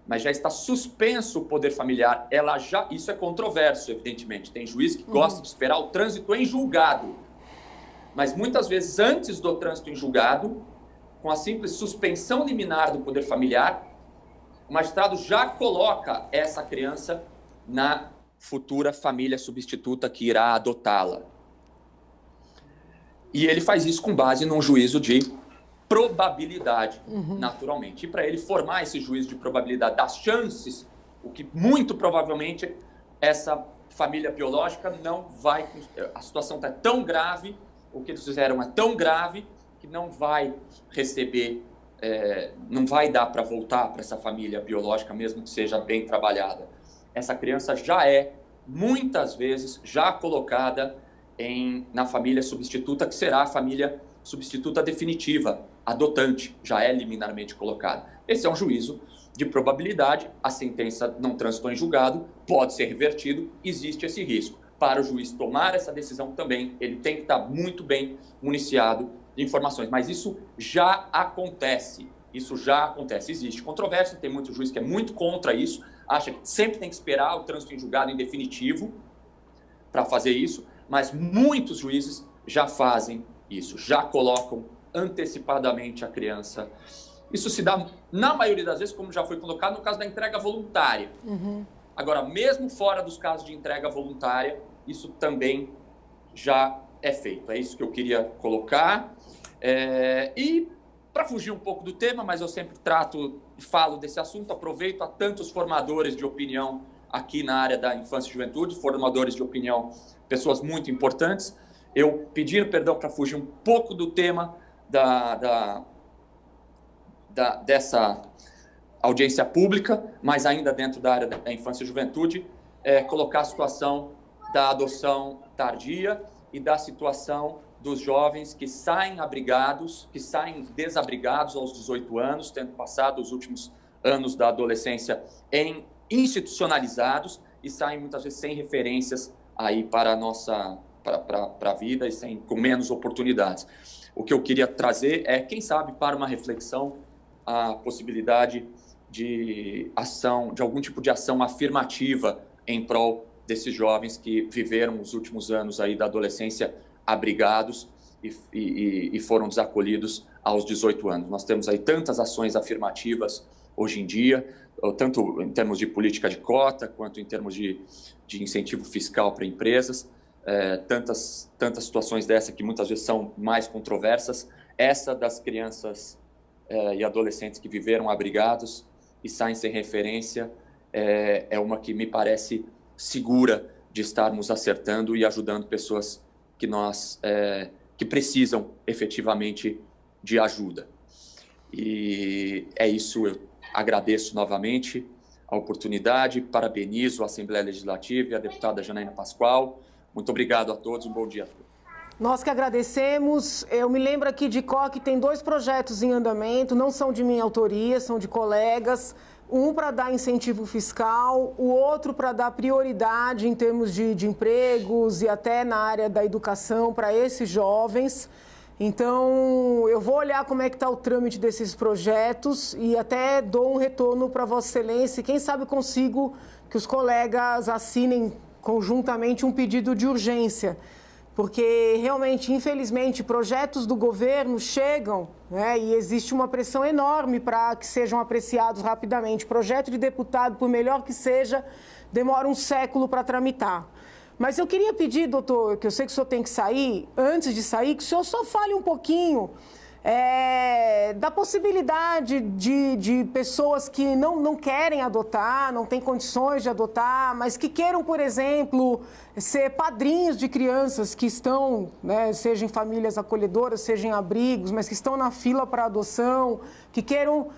mas já está suspenso o poder familiar, isso é controverso, evidentemente. Tem juiz que gosta de esperar o trânsito em julgado. Mas muitas vezes, antes do trânsito em julgado, com a simples suspensão liminar do poder familiar, o magistrado já coloca essa criança na futura família substituta que irá adotá-la. E ele faz isso com base num juízo de probabilidade, naturalmente. E para ele formar esse juízo de probabilidade das chances, o que muito provavelmente essa família biológica não vai... A situação está tão grave, o que eles fizeram é tão grave, que não vai receber, não vai dar para voltar para essa família biológica, mesmo que seja bem trabalhada. Essa criança já é, muitas vezes, já colocada na família substituta, que será a família substituta definitiva, adotante, já é liminarmente colocada. Esse é um juízo de probabilidade, a sentença não transitou em julgado, pode ser revertido, existe esse risco. Para o juiz tomar essa decisão também, ele tem que estar muito bem municiado de informações, mas isso já acontece, existe controvérsia, tem muito juiz que é muito contra isso, acha que sempre tem que esperar o trânsito em julgado em definitivo para fazer isso, mas muitos juízes já fazem isso, já colocam antecipadamente a criança. Isso se dá, na maioria das vezes, como já foi colocado, no caso da entrega voluntária. Agora, mesmo fora dos casos de entrega voluntária, isso também já é feito. É isso que eu queria colocar. E, para fugir um pouco do tema, mas eu sempre falo desse assunto, aproveito a tantos formadores de opinião aqui na área da infância e juventude, formadores de opinião, pessoas muito importantes. Eu pedindo perdão para fugir um pouco do tema dessa audiência pública, mas ainda dentro da área da infância e juventude, colocar a situação da adoção tardia e da situação dos jovens que saem desabrigados aos 18 anos, tendo passado os últimos anos da adolescência institucionalizados e saem muitas vezes sem referências aí para a vida e com menos oportunidades. O que eu queria trazer é, quem sabe, para uma reflexão, a possibilidade de algum tipo de ação afirmativa em prol desses jovens que viveram os últimos anos aí da adolescência abrigados e foram desacolhidos aos 18 anos. Nós temos aí tantas ações afirmativas hoje em dia, tanto em termos de política de cota, quanto em termos de incentivo fiscal para empresas, tantas situações dessa que muitas vezes são mais controversas. Essa das crianças e adolescentes que viveram abrigados e saem sem referência é uma que me parece segura de estarmos acertando e ajudando pessoas que precisam efetivamente de ajuda. E é isso, eu agradeço novamente a oportunidade, parabenizo a Assembleia Legislativa e a deputada Janaína Pascoal. Muito obrigado a todos, um bom dia a todos.
Nós que agradecemos. Eu me lembro aqui de que tem 2 projetos em andamento, não são de minha autoria, são de colegas. Um para dar incentivo fiscal, o outro para dar prioridade em termos de empregos e até na área da educação para esses jovens. Então, eu vou olhar como é que está o trâmite desses projetos e até dou um retorno para Vossa Excelência. Quem sabe consigo que os colegas assinem conjuntamente um pedido de urgência. Porque, realmente, infelizmente, projetos do governo chegam, né, e existe uma pressão enorme para que sejam apreciados rapidamente. Projeto de deputado, por melhor que seja, demora um século para tramitar. Mas eu queria pedir, doutor, que eu sei que o senhor tem que sair, antes de sair, que o senhor só fale um pouquinho da possibilidade de pessoas que não querem adotar, não têm condições de adotar, mas que queiram, por exemplo, ser padrinhos de crianças que estão, né, seja em famílias acolhedoras, seja em abrigos, mas que estão na fila para adoção, que queiram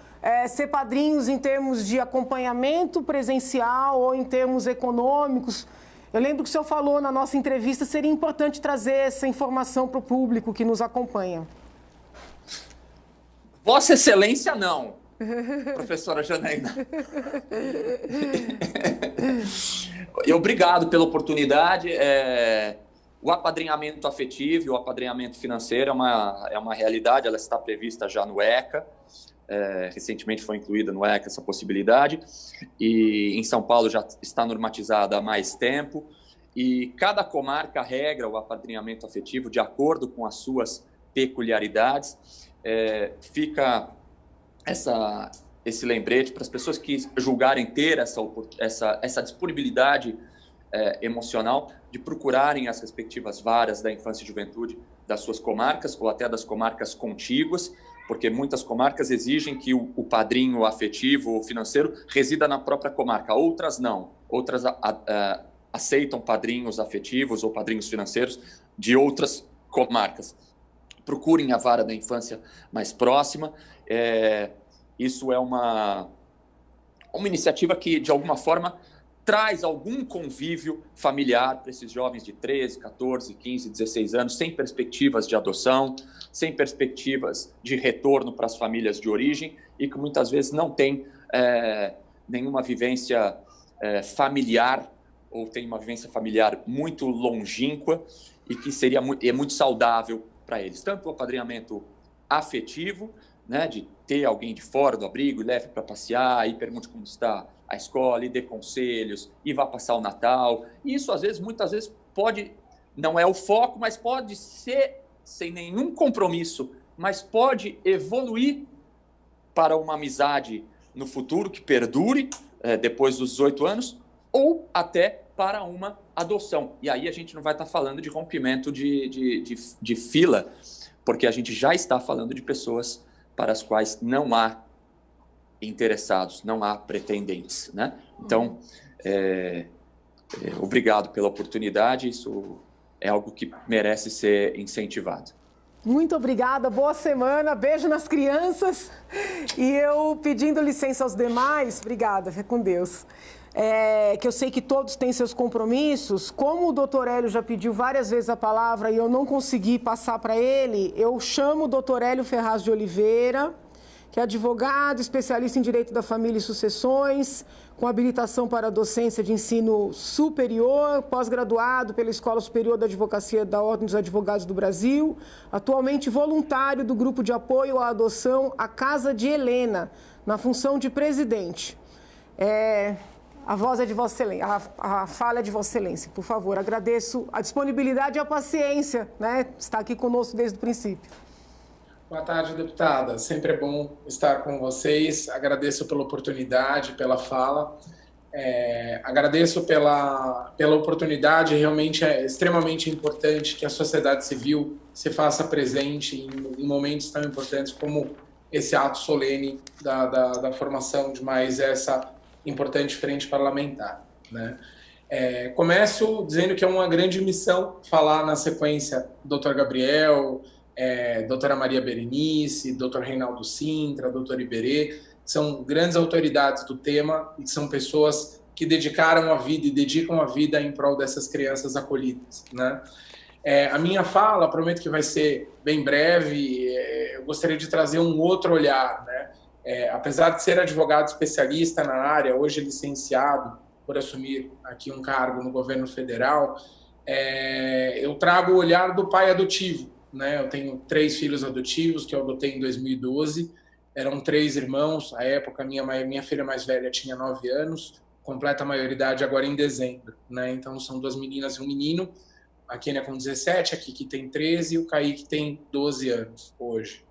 ser padrinhos em termos de acompanhamento presencial ou em termos econômicos. Eu lembro que o senhor falou na nossa entrevista, seria importante trazer essa informação para o público que nos acompanha.
Vossa Excelência, não, professora Janaína. E obrigado pela oportunidade. O apadrinhamento afetivo e o apadrinhamento financeiro é uma realidade, ela está prevista já no ECA. Recentemente foi incluída no ECA essa possibilidade. E em São Paulo já está normatizada há mais tempo. E cada comarca regra o apadrinhamento afetivo de acordo com as suas peculiaridades. Fica esse lembrete para as pessoas que julgarem ter essa disponibilidade emocional de procurarem as respectivas varas da infância e juventude das suas comarcas ou até das comarcas contíguas, porque muitas comarcas exigem que o padrinho afetivo ou financeiro resida na própria comarca, outras não, outras aceitam padrinhos afetivos ou padrinhos financeiros de outras comarcas. Procurem a vara da infância mais próxima. Isso é uma iniciativa que, de alguma forma, traz algum convívio familiar para esses jovens de 13, 14, 15, 16 anos, sem perspectivas de adoção, sem perspectivas de retorno para as famílias de origem e que muitas vezes não têm nenhuma vivência familiar ou tem uma vivência familiar muito longínqua e que é muito saudável para eles, tanto o apadrinhamento afetivo, né, de ter alguém de fora do abrigo e leve para passear e pergunte como está a escola e dê conselhos e vá passar o Natal. E isso, muitas vezes, não é o foco, mas pode ser sem nenhum compromisso, mas pode evoluir para uma amizade no futuro que perdure depois dos 18 anos ou até para uma adoção. E aí a gente não vai estar falando de rompimento de fila, porque a gente já está falando de pessoas para as quais não há interessados, não há pretendentes, né? Então, obrigado pela oportunidade, isso é algo que merece ser incentivado.
Muito obrigada, boa semana, beijo nas crianças. E eu pedindo licença aos demais, obrigada, fica com Deus. Que eu sei que todos têm seus compromissos. Como o doutor Hélio já pediu várias vezes a palavra e eu não consegui passar para ele, eu chamo o doutor Hélio Ferraz de Oliveira, que é advogado, especialista em Direito da Família e Sucessões, com habilitação para docência de ensino superior, pós-graduado pela Escola Superior da Advocacia da Ordem dos Advogados do Brasil, atualmente voluntário do Grupo de Apoio à Adoção A Casa de Helena, na função de presidente. A voz é de Vossa Excelência, a fala é de Vossa Excelência, por favor. Agradeço a disponibilidade e a paciência, né? Está aqui conosco desde o princípio.
Boa tarde, deputada. Sempre é bom estar com vocês. Agradeço pela oportunidade, pela fala. Agradeço pela oportunidade. Realmente é extremamente importante que a sociedade civil se faça presente em momentos tão importantes como esse ato solene da formação de mais essa importante frente parlamentar, né? Começo dizendo que é uma grande missão falar na sequência do Dr. Gabriel, doutora Maria Berenice, doutor Reinaldo Sintra, doutor Iberê, que são grandes autoridades do tema e que são pessoas que dedicaram a vida e dedicam a vida em prol dessas crianças acolhidas, né? A minha fala, prometo que vai ser bem breve, eu gostaria de trazer um outro olhar, né? Apesar de ser advogado especialista na área, hoje licenciado por assumir aqui um cargo no governo federal, eu trago o olhar do pai adotivo, né? Eu tenho 3 filhos adotivos que eu adotei em 2012, eram 3 irmãos, à época minha filha mais velha tinha 9 anos, completa a maioridade agora em dezembro, né? Então são 2 meninas e um menino, a Kênia com 17, a Kiki tem 13 e o Kaique tem 12 anos hoje.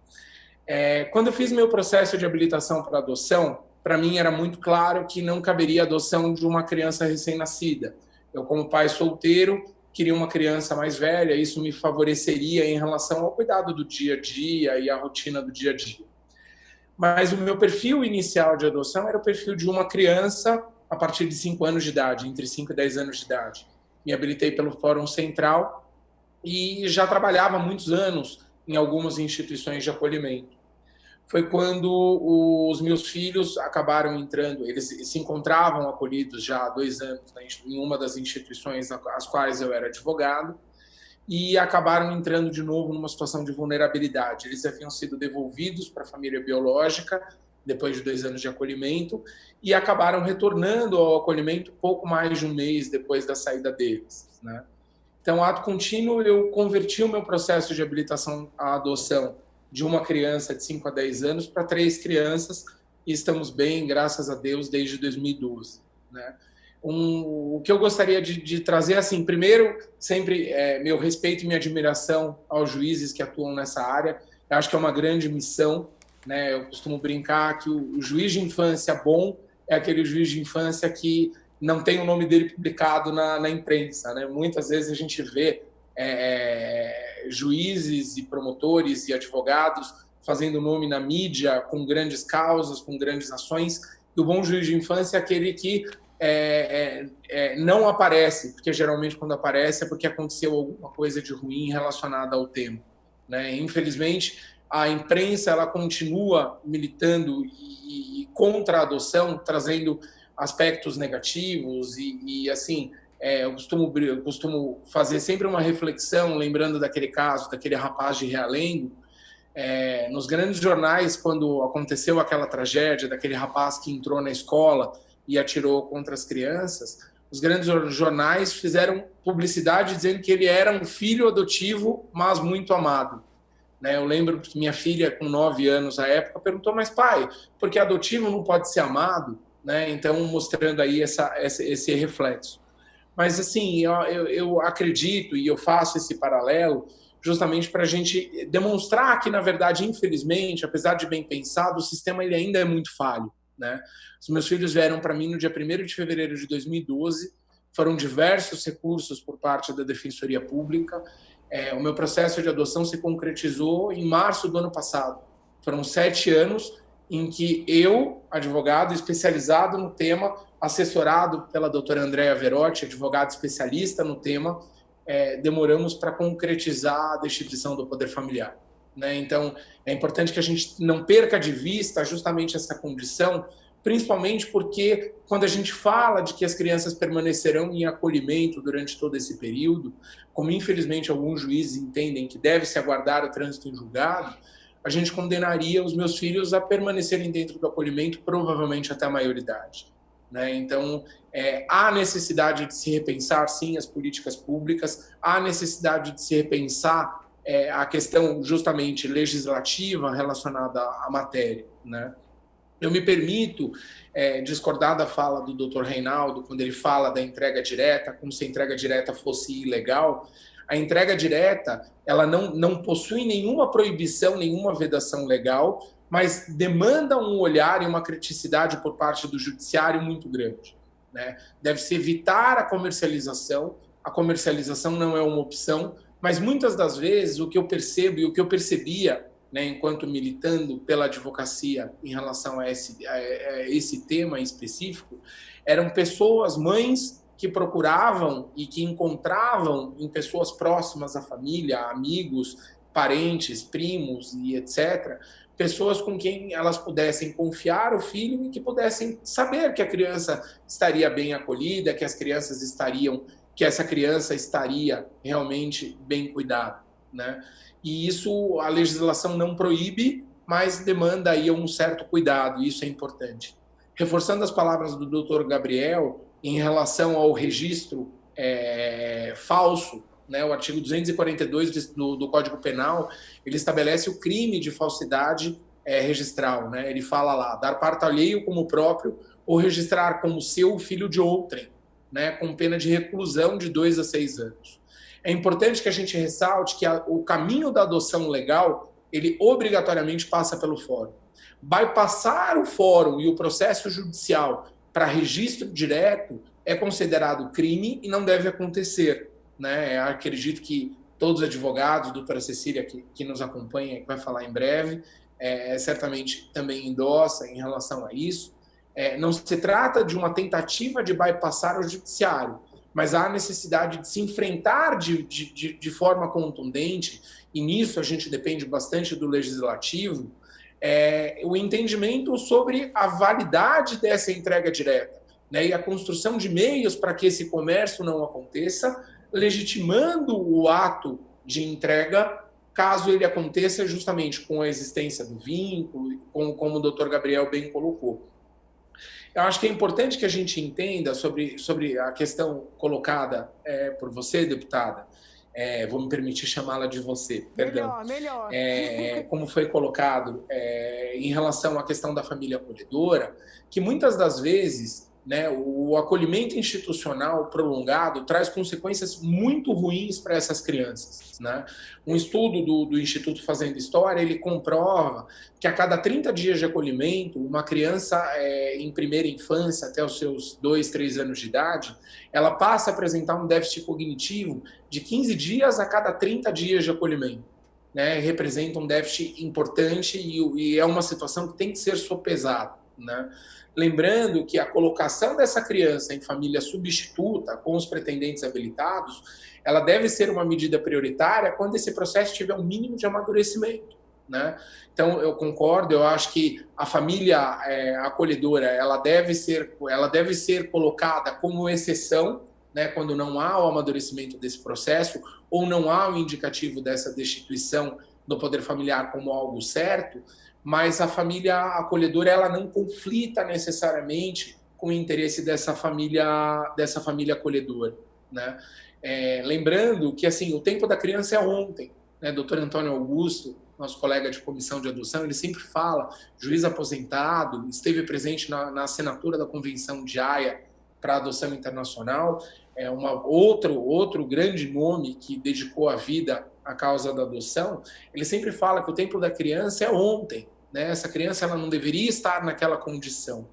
Quando eu fiz meu processo de habilitação para adoção, para mim era muito claro que não caberia a adoção de uma criança recém-nascida. Eu, como pai solteiro, queria uma criança mais velha, isso me favoreceria em relação ao cuidado do dia a dia e à rotina do dia a dia. Mas o meu perfil inicial de adoção era o perfil de uma criança a partir de 5 anos de idade, entre 5 e 10 anos de idade. Me habilitei pelo Fórum Central e já trabalhava há muitos anos em algumas instituições de acolhimento. Foi quando os meus filhos acabaram entrando, eles se encontravam acolhidos já há 2 anos em uma das instituições às quais eu era advogado, e acabaram entrando de novo numa situação de vulnerabilidade. Eles haviam sido devolvidos para a família biológica, depois de 2 anos de acolhimento, e acabaram retornando ao acolhimento pouco mais de um mês depois da saída deles, né? Então, ato contínuo, eu converti o meu processo de habilitação à adoção de uma criança de 5 a 10 anos para 3 crianças, e estamos bem, graças a Deus, desde 2012, né? O que eu gostaria de trazer, assim, primeiro, sempre meu respeito e minha admiração aos juízes que atuam nessa área. Eu acho que é uma grande missão, né? Eu costumo brincar que o juiz de infância bom é aquele juiz de infância que não tem o nome dele publicado na imprensa, né? Muitas vezes a gente vê juízes e promotores e advogados fazendo nome na mídia com grandes causas, com grandes ações, e o bom juiz de infância é aquele que não aparece, porque geralmente quando aparece é porque aconteceu alguma coisa de ruim relacionada ao tema, né? Infelizmente, a imprensa ela continua militando e contra a adoção, trazendo aspectos negativos e assim, eu costumo fazer sempre uma reflexão, lembrando daquele caso, daquele rapaz de Realengo, nos grandes jornais, quando aconteceu aquela tragédia daquele rapaz que entrou na escola e atirou contra as crianças, os grandes jornais fizeram publicidade dizendo que ele era um filho adotivo, mas muito amado, né? Eu lembro que minha filha, com 9 anos à época, perguntou, mas pai, por que adotivo não pode ser amado? Né? Então, mostrando aí esse reflexo. Mas, assim, eu acredito e eu faço esse paralelo justamente para a gente demonstrar que, na verdade, infelizmente, apesar de bem pensado, o sistema ele ainda é muito falho, né? Os meus filhos vieram para mim no dia 1º de fevereiro de 2012, foram diversos recursos por parte da Defensoria Pública. O meu processo de adoção se concretizou em março do ano passado. Foram 7 anos em que eu, advogado especializado no tema, assessorado pela doutora Andréa Verotti, advogada especialista no tema, demoramos para concretizar a destituição do poder familiar, né? Então, é importante que a gente não perca de vista justamente essa condição, principalmente porque quando a gente fala de que as crianças permanecerão em acolhimento durante todo esse período, como infelizmente alguns juízes entendem que deve-se aguardar o trânsito em julgado, a gente condenaria os meus filhos a permanecerem dentro do acolhimento, provavelmente até a maioridade. Né? Então, há necessidade de se repensar, sim, as políticas públicas, há necessidade de se repensar a questão justamente legislativa relacionada à matéria. Né? Eu me permito discordar da fala do Dr. Reinaldo, quando ele fala da entrega direta, como se a entrega direta fosse ilegal. A entrega direta, ela não possui nenhuma proibição, nenhuma vedação legal, mas demanda um olhar e uma criticidade por parte do judiciário muito grande. Né? Deve-se evitar a comercialização não é uma opção, mas muitas das vezes o que eu percebo e o que eu percebia, né, enquanto militando pela advocacia em relação a esse tema específico, eram pessoas, mães, que procuravam e que encontravam em pessoas próximas à família, amigos, parentes, primos e etc., pessoas com quem elas pudessem confiar o filho e que pudessem saber que a criança estaria bem acolhida, que essa criança estaria realmente bem cuidada, né? E isso a legislação não proíbe, mas demanda aí um certo cuidado, e isso é importante. Reforçando as palavras do Dr. Gabriel em relação ao registro falso, né, o artigo 242 do Código Penal, ele estabelece o crime de falsidade registral. Né? Ele fala lá, dar parto alheio como próprio ou registrar como seu o filho de outrem, né, com pena de reclusão de 2 a 6 anos. É importante que a gente ressalte que o caminho da adoção legal, ele obrigatoriamente passa pelo fórum. Bypassar o fórum e o processo judicial para registro direto é considerado crime e não deve acontecer. Né? Eu acredito que todos os advogados, doutora Cecília, que nos acompanha, que vai falar em breve, certamente também endossa em relação a isso. Não se trata de uma tentativa de bypassar o judiciário, mas há necessidade de se enfrentar de forma contundente, e nisso a gente depende bastante do legislativo, o entendimento sobre a validade dessa entrega direta, né, e a construção de meios para que esse comércio não aconteça, legitimando o ato de entrega, caso ele aconteça justamente com a existência do vínculo, como o Dr. Gabriel bem colocou. Eu acho que é importante que a gente entenda sobre a questão colocada por você, deputada. Vou me permitir chamá-la de você, perdão.
Melhor.
Como foi colocado em relação à questão da família acolhedora, que muitas das vezes, né, o acolhimento institucional prolongado traz consequências muito ruins para essas crianças. Né? Um estudo do Instituto Fazendo História, ele comprova que a cada 30 dias de acolhimento, uma criança em primeira infância, até os seus 2, 3 anos de idade, ela passa a apresentar um déficit cognitivo de 15 dias a cada 30 dias de acolhimento. Né? Representa um déficit importante e é uma situação que tem que ser sopesada. Né? Lembrando que a colocação dessa criança em família substituta com os pretendentes habilitados, ela deve ser uma medida prioritária quando esse processo tiver um mínimo de amadurecimento. Né? Então, eu concordo, eu acho que a família acolhedora ela deve ser colocada como exceção, né, quando não há o amadurecimento desse processo ou não há o indicativo dessa destituição do poder familiar como algo certo, mas a família acolhedora ela não conflita necessariamente com o interesse dessa família acolhedora. Né? Lembrando que assim, o tempo da criança é ontem. Né? Dr. Antônio Augusto, nosso colega de comissão de adoção, ele sempre fala, juiz aposentado, esteve presente na assinatura da Convenção de Haia para a adoção internacional, outro grande nome que dedicou a vida à causa da adoção. Ele sempre fala que o tempo da criança é ontem, né? Essa criança ela não deveria estar naquela condição.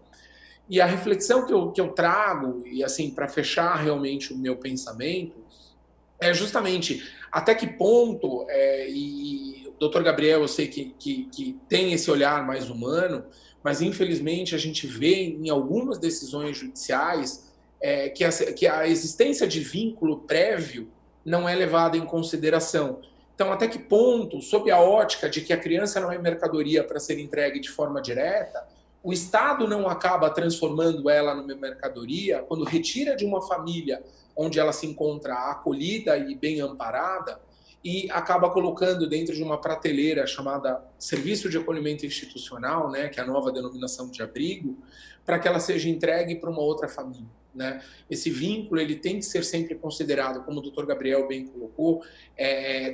E a reflexão que eu trago, e assim, para fechar realmente o meu pensamento, é justamente até que ponto, e o Dr. Gabriel, eu sei que tem esse olhar mais humano, mas infelizmente a gente vê em algumas decisões judiciais que a existência de vínculo prévio não é levada em consideração. Então, até que ponto, sob a ótica de que a criança não é mercadoria para ser entregue de forma direta, o Estado não acaba transformando ela numa mercadoria quando retira de uma família onde ela se encontra acolhida e bem amparada e acaba colocando dentro de uma prateleira chamada Serviço de Acolhimento Institucional, né, que é a nova denominação de abrigo, para que ela seja entregue para uma outra família, né? Esse vínculo ele tem que ser sempre considerado, como o Dr. Gabriel bem colocou,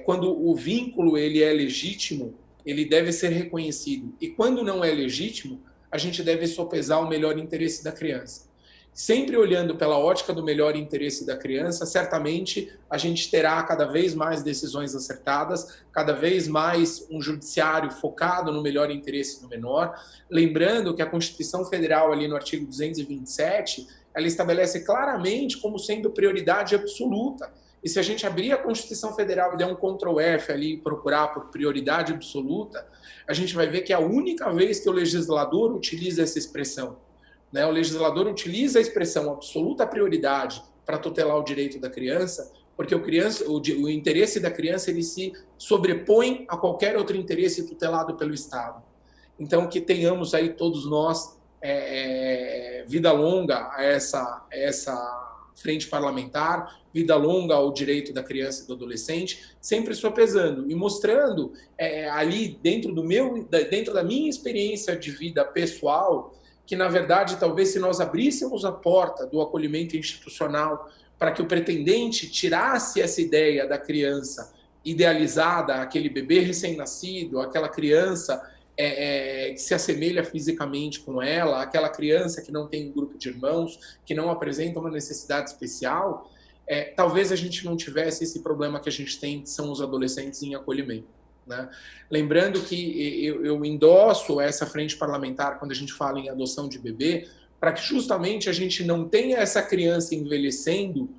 quando o vínculo ele é legítimo, ele deve ser reconhecido. E quando não é legítimo, a gente deve sopesar o melhor interesse da criança. Sempre olhando pela ótica do melhor interesse da criança, certamente a gente terá cada vez mais decisões acertadas, cada vez mais um judiciário focado no melhor interesse do menor. Lembrando que a Constituição Federal, ali no artigo 227, ela estabelece claramente como sendo prioridade absoluta. E se a gente abrir a Constituição Federal e der um Ctrl F ali e procurar por prioridade absoluta, a gente vai ver que é a única vez que o legislador utiliza essa expressão. O legislador utiliza a expressão absoluta prioridade para tutelar o direito da criança, porque o interesse da criança ele se sobrepõe a qualquer outro interesse tutelado pelo Estado. Então, que tenhamos aí todos nós vida longa a essa frente parlamentar, vida longa ao direito da criança e do adolescente, sempre sopesando e mostrando ali dentro da minha experiência de vida pessoal, que, na verdade, talvez se nós abríssemos a porta do acolhimento institucional para que o pretendente tirasse essa ideia da criança idealizada, aquele bebê recém-nascido, aquela criança que se assemelha fisicamente com ela, aquela criança que não tem um grupo de irmãos, que não apresenta uma necessidade especial, talvez a gente não tivesse esse problema que a gente tem, que são os adolescentes em acolhimento. Né? Lembrando que eu endosso essa frente parlamentar quando a gente fala em adoção de bebê, para que justamente a gente não tenha essa criança envelhecendo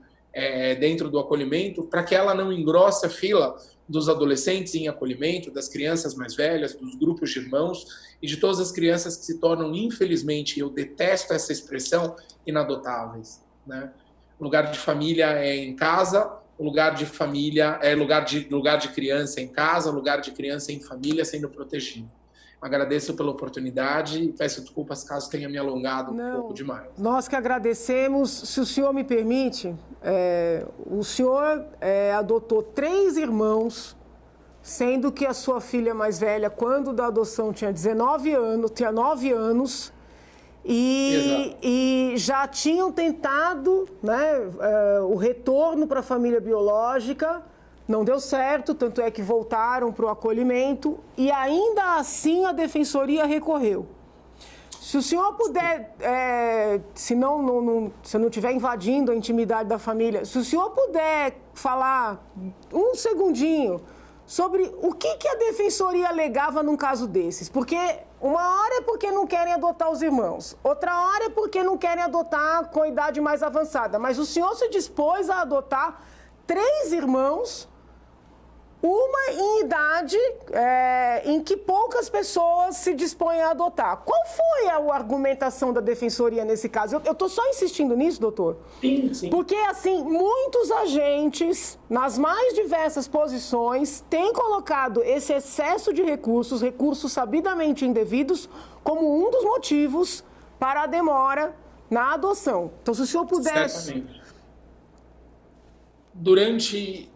dentro do acolhimento, para que ela não engrosse a fila dos adolescentes em acolhimento, das crianças mais velhas, dos grupos de irmãos e de todas as crianças que se tornam, infelizmente, eu detesto essa expressão, inadotáveis. Né? O lugar de família é em casa, o lugar de família lugar de criança em casa, lugar de criança em família sendo protegido. Agradeço pela oportunidade e peço desculpas caso tenha me alongado um pouco demais.
Nós que agradecemos. Se o senhor me permite, o senhor adotou 3 irmãos, sendo que a sua filha mais velha, quando da adoção, tinha 9 anos, e já tinham tentado, né, o retorno para a família biológica, não deu certo, tanto é que voltaram para o acolhimento, e ainda assim a Defensoria recorreu. Se o senhor puder, se não estiver invadindo a intimidade da família, se o senhor puder falar um segundinho sobre o que a Defensoria alegava num caso desses, porque uma hora é porque não querem adotar os irmãos, outra hora é porque não querem adotar com idade mais avançada, mas o senhor se dispôs a adotar 3 irmãos, uma em idade em que poucas pessoas se dispõem a adotar. Qual foi a argumentação da Defensoria nesse caso? Eu estou só insistindo nisso, doutor?
Sim, sim.
Porque, assim, muitos agentes, nas mais diversas posições, têm colocado esse excesso de recursos sabidamente indevidos, como um dos motivos para a demora na adoção. Então, se o senhor pudesse...
Certamente.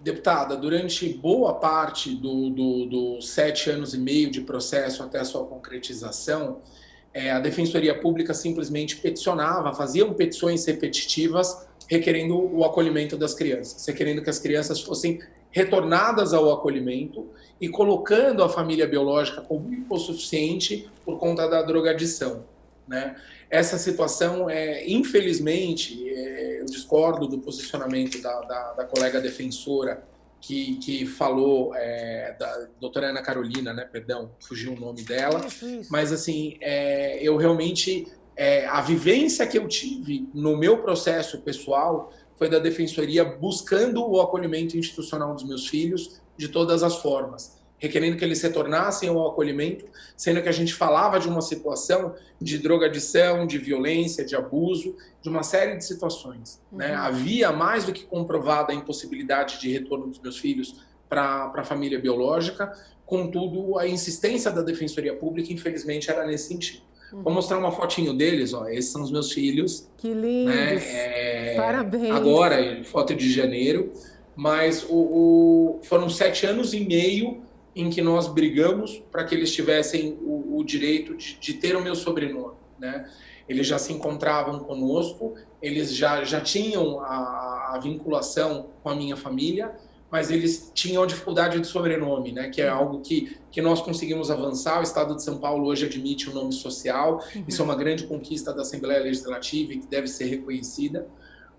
Deputada, durante boa parte dos 7 anos e meio de processo até a sua concretização, a Defensoria Pública simplesmente peticionava, faziam petições repetitivas requerendo o acolhimento das crianças, requerendo que as crianças fossem retornadas ao acolhimento e colocando a família biológica como hipossuficiente por conta da drogadição. Né? Essa situação, infelizmente, eu discordo do posicionamento da colega defensora que falou, da doutora Ana Carolina, né? Perdão, fugiu o nome dela,
Isso.
Mas assim, eu realmente, a vivência que eu tive no meu processo pessoal foi da Defensoria buscando o acolhimento institucional dos meus filhos de todas as formas, requerendo que eles retornassem ao acolhimento, sendo que a gente falava de uma situação de drogadição, de violência, de abuso, de uma série de situações. Né? Havia mais do que comprovada a impossibilidade de retorno dos meus filhos para a família biológica, contudo, a insistência da Defensoria Pública, infelizmente, era nesse sentido. Vou mostrar uma fotinho deles, ó. Esses são os meus filhos.
Que lindos!
Né?
Parabéns!
Agora, foto de janeiro. mas foram 7 anos e meio em que nós brigamos para que eles tivessem o direito de ter o meu sobrenome, né? Eles já se encontravam conosco, eles já tinham a vinculação com a minha família, mas eles tinham dificuldade de sobrenome, né? Que é algo que nós conseguimos avançar. O Estado de São Paulo hoje admite o nome social. Isso é uma grande conquista da Assembleia Legislativa e que deve ser reconhecida.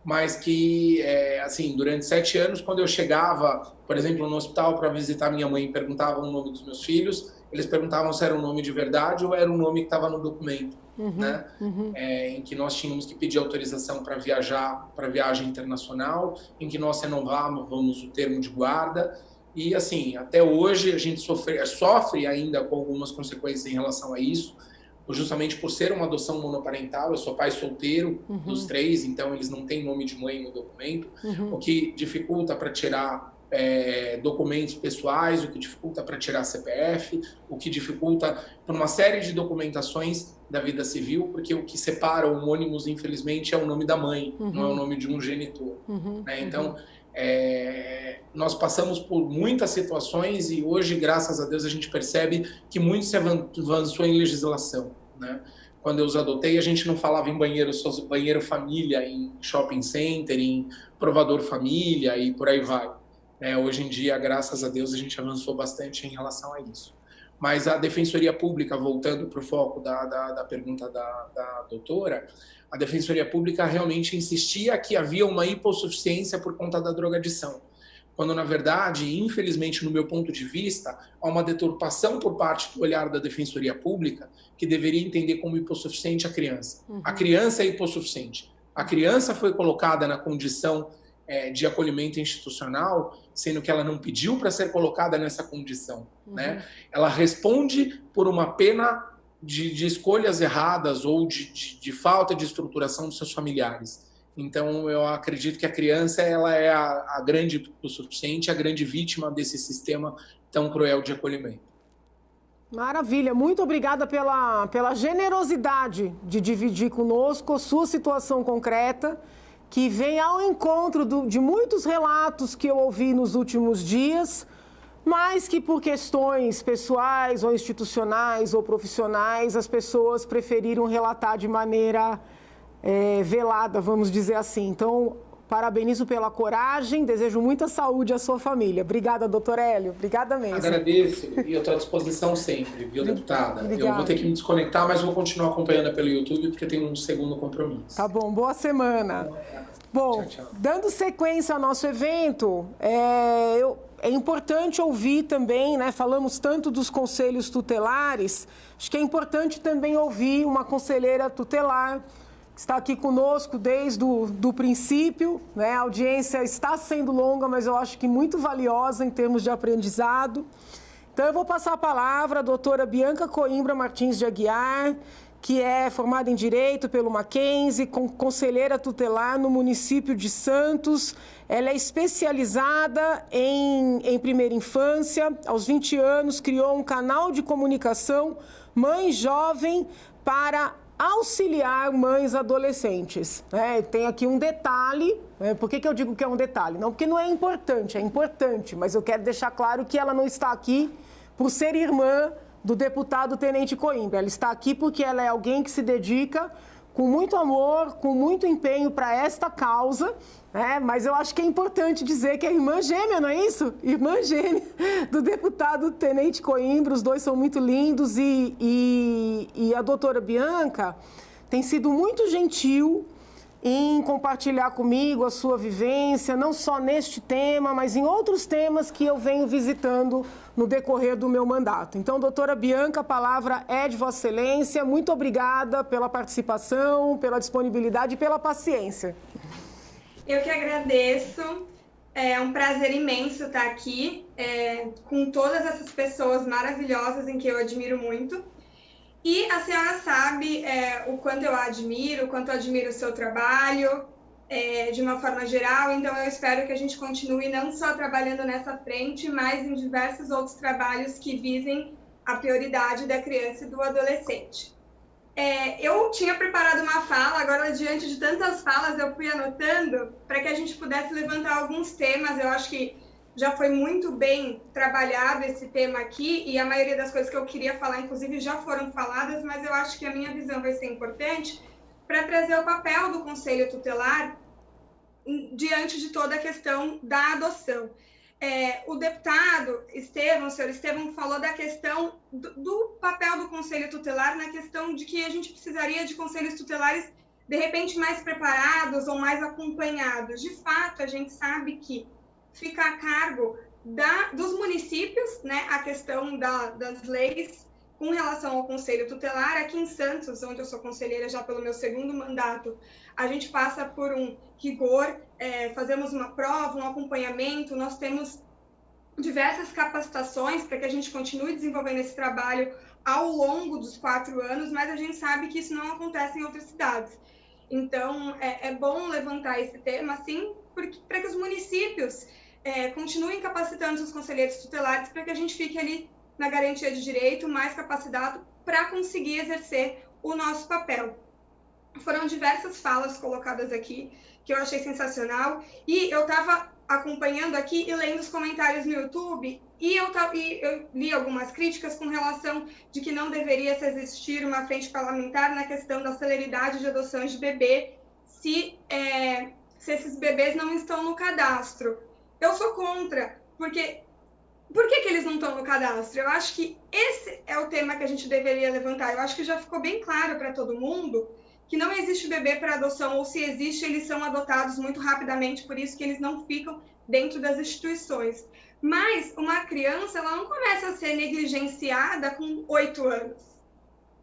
Mas que, assim, durante 7 anos, quando eu chegava, por exemplo, no hospital para visitar minha mãe e perguntava o nome dos meus filhos, eles perguntavam se era o nome de verdade ou era o nome que estava no documento, né? Em que nós tínhamos que pedir autorização para viajar, para viagem internacional, em que nós renovávamos o termo de guarda. E, assim, até hoje a gente sofre ainda com algumas consequências em relação a isso, justamente por ser uma adoção monoparental. Eu sou pai solteiro dos 3, então eles não têm nome de mãe no documento, o que dificulta para tirar documentos pessoais, o que dificulta para tirar CPF, o que dificulta por uma série de documentações da vida civil, porque o que separa homônimos, infelizmente, é o nome da mãe, não é o nome de um genitor. Né? Então, nós passamos por muitas situações e hoje, graças a Deus, a gente percebe que muito se avançou em legislação, né? Quando eu os adotei, a gente não falava em banheiro família, em shopping center, em provador família e por aí vai. Hoje em dia, graças a Deus, a gente avançou bastante em relação a isso. Mas a Defensoria Pública, voltando para o foco da pergunta da doutora, a Defensoria Pública realmente insistia que havia uma hipossuficiência por conta da drogadição, quando, na verdade, infelizmente, no meu ponto de vista, há uma deturpação por parte do olhar da Defensoria Pública que deveria entender como hipossuficiente a criança. A criança é hipossuficiente. A criança foi colocada na condição de acolhimento institucional, sendo que ela não pediu para ser colocada nessa condição, né? Ela responde por uma pena de escolhas erradas ou de falta de estruturação dos seus familiares. Então, eu acredito que a criança ela é a grande hipossuficiente, a grande vítima desse sistema tão cruel de acolhimento.
Maravilha, muito obrigada pela generosidade de dividir conosco a sua situação concreta, que vem ao encontro de muitos relatos que eu ouvi nos últimos dias, mas que por questões pessoais ou institucionais ou profissionais, as pessoas preferiram relatar de maneira velada, vamos dizer assim. Então, parabenizo pela coragem, desejo muita saúde à sua família. Obrigada, doutor Hélio, obrigada mesmo.
Agradeço e eu estou à disposição sempre, viu, deputada?
Obrigada.
Eu vou ter que me desconectar, mas vou continuar acompanhando pelo YouTube, porque tem um segundo compromisso.
Tá bom, boa semana. Bom,
tchau.
Dando sequência ao nosso evento, é importante ouvir também, né? Falamos tanto dos conselhos tutelares, acho que é importante também ouvir uma conselheira tutelar, que está aqui conosco desde o princípio, né? A audiência está sendo longa, mas eu acho que muito valiosa em termos de aprendizado. Então, eu vou passar a palavra à doutora Bianca Coimbra Martins de Aguiar, que é formada em Direito pelo Mackenzie, conselheira tutelar no município de Santos. Ela é especializada em primeira infância. Aos 20 anos, criou um canal de comunicação Mãe Jovem para auxiliar mães adolescentes. Tem aqui um detalhe. Por que eu digo que é um detalhe? Não porque não é importante, mas eu quero deixar claro que ela não está aqui por ser irmã do deputado Tenente Coimbra. Ela está aqui porque ela é alguém que se dedica com muito amor, com muito empenho para esta causa, né? Mas eu acho que é importante dizer que é irmã gêmea, não é isso? Irmã gêmea do deputado Tenente Coimbra, os dois são muito lindos e a doutora Bianca tem sido muito gentil em compartilhar comigo a sua vivência, não só neste tema, mas em outros temas que eu venho visitando no decorrer do meu mandato. Então, doutora Bianca, a palavra é de Vossa Excelência. Muito obrigada pela participação, pela disponibilidade e pela paciência.
Eu que agradeço. É um prazer imenso estar aqui com todas essas pessoas maravilhosas em que eu admiro muito. E a senhora sabe o quanto eu a admiro, o quanto eu admiro o seu trabalho, de uma forma geral. Então, eu espero que a gente continue não só trabalhando nessa frente, mas em diversos outros trabalhos que visem a prioridade da criança e do adolescente. Eu tinha preparado uma fala, agora diante de tantas falas eu fui anotando para que a gente pudesse levantar alguns temas. Eu acho que já foi muito bem trabalhado esse tema aqui e a maioria das coisas que eu queria falar, inclusive, já foram faladas, mas eu acho que a minha visão vai ser importante para trazer o papel do Conselho Tutelar diante de toda a questão da adoção. O deputado Estevão, o senhor Estevão, falou da questão do papel do Conselho Tutelar, na questão de que a gente precisaria de conselhos tutelares, de repente, mais preparados ou mais acompanhados. De fato, a gente sabe que fica a cargo dos municípios, né, a questão das leis com relação ao Conselho Tutelar. Aqui em Santos, onde eu sou conselheira já pelo meu 2º mandato, a gente passa por um rigor, fazemos uma prova, um acompanhamento, nós temos diversas capacitações para que a gente continue desenvolvendo esse trabalho ao longo dos 4 anos, mas a gente sabe que isso não acontece em outras cidades. Então, é bom levantar esse tema, assim, para que os municípios continuem capacitando os conselheiros tutelares para que a gente fique ali na garantia de direito, mais capacitado para conseguir exercer o nosso papel. Foram diversas falas colocadas aqui, que eu achei sensacional, e eu estava acompanhando aqui e lendo os comentários no YouTube, e eu li algumas críticas com relação de que não deveria se existir uma frente parlamentar na questão da celeridade de adoções de bebê, se esses bebês não estão no cadastro. Eu sou contra, porque... Por que eles não estão no cadastro? Eu acho que esse é o tema que a gente deveria levantar. Eu acho que já ficou bem claro para todo mundo que não existe bebê para adoção, ou se existe, eles são adotados muito rapidamente, por isso que eles não ficam dentro das instituições. Mas uma criança, ela não começa a ser negligenciada com 8 anos.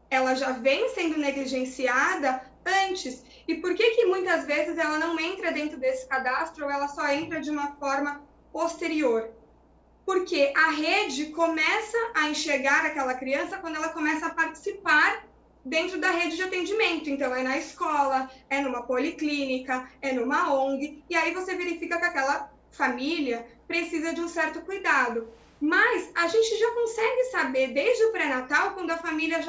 Ela já vem sendo negligenciada antes. E por que muitas vezes ela não entra dentro desse cadastro, ou ela só entra de uma forma posterior? Porque a rede começa a enxergar aquela criança quando ela começa a participar dentro da rede de atendimento. Então, é na escola, é numa policlínica, é numa ONG, e aí você verifica que aquela família precisa de um certo cuidado. Mas a gente já consegue saber desde o pré-natal quando a família